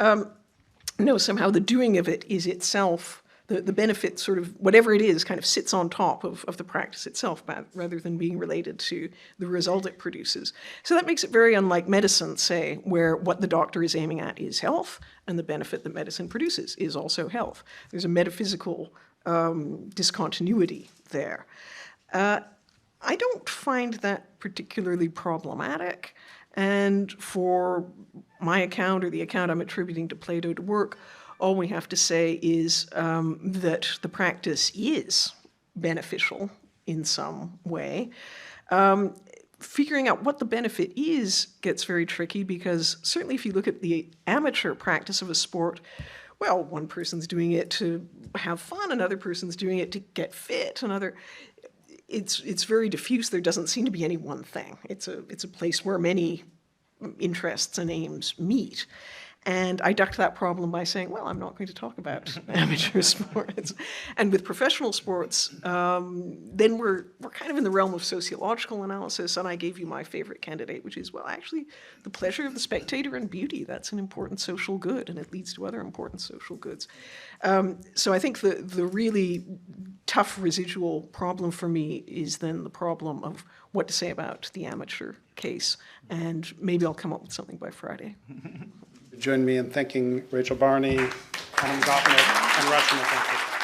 Speaker 1: No, somehow the doing of it is itself, the benefit sort of, whatever it is, kind of sits on top of the practice itself, rather than being related to the result it produces. So that makes it very unlike medicine, say, where what the doctor is aiming at is health, and the benefit that medicine produces is also health. There's a metaphysical discontinuity there. I don't find that particularly problematic. And for my account, or the account I'm attributing to Plato to work, all we have to say is that the practice is beneficial in some way. Figuring out what the benefit is gets very tricky, because certainly if you look at the amateur practice of a sport, well, one person's doing it to have fun, another person's doing it to get fit, it's very diffuse. There doesn't seem to be any one thing. It's a place where many interests and aims meet. And I ducked that problem by saying, well, I'm not going to talk about amateur sports. And with professional sports, then we're kind of in the realm of sociological analysis, and I gave you my favorite candidate, which is, well, actually, the pleasure of the spectator and beauty, that's an important social good, and it leads to other important social goods. So I think the really tough residual problem for me is then the problem of what to say about the amateur case, and maybe I'll come up with something by Friday.
Speaker 4: Join me in thanking Rachel Barney, Adam Gopnik, and Rachana.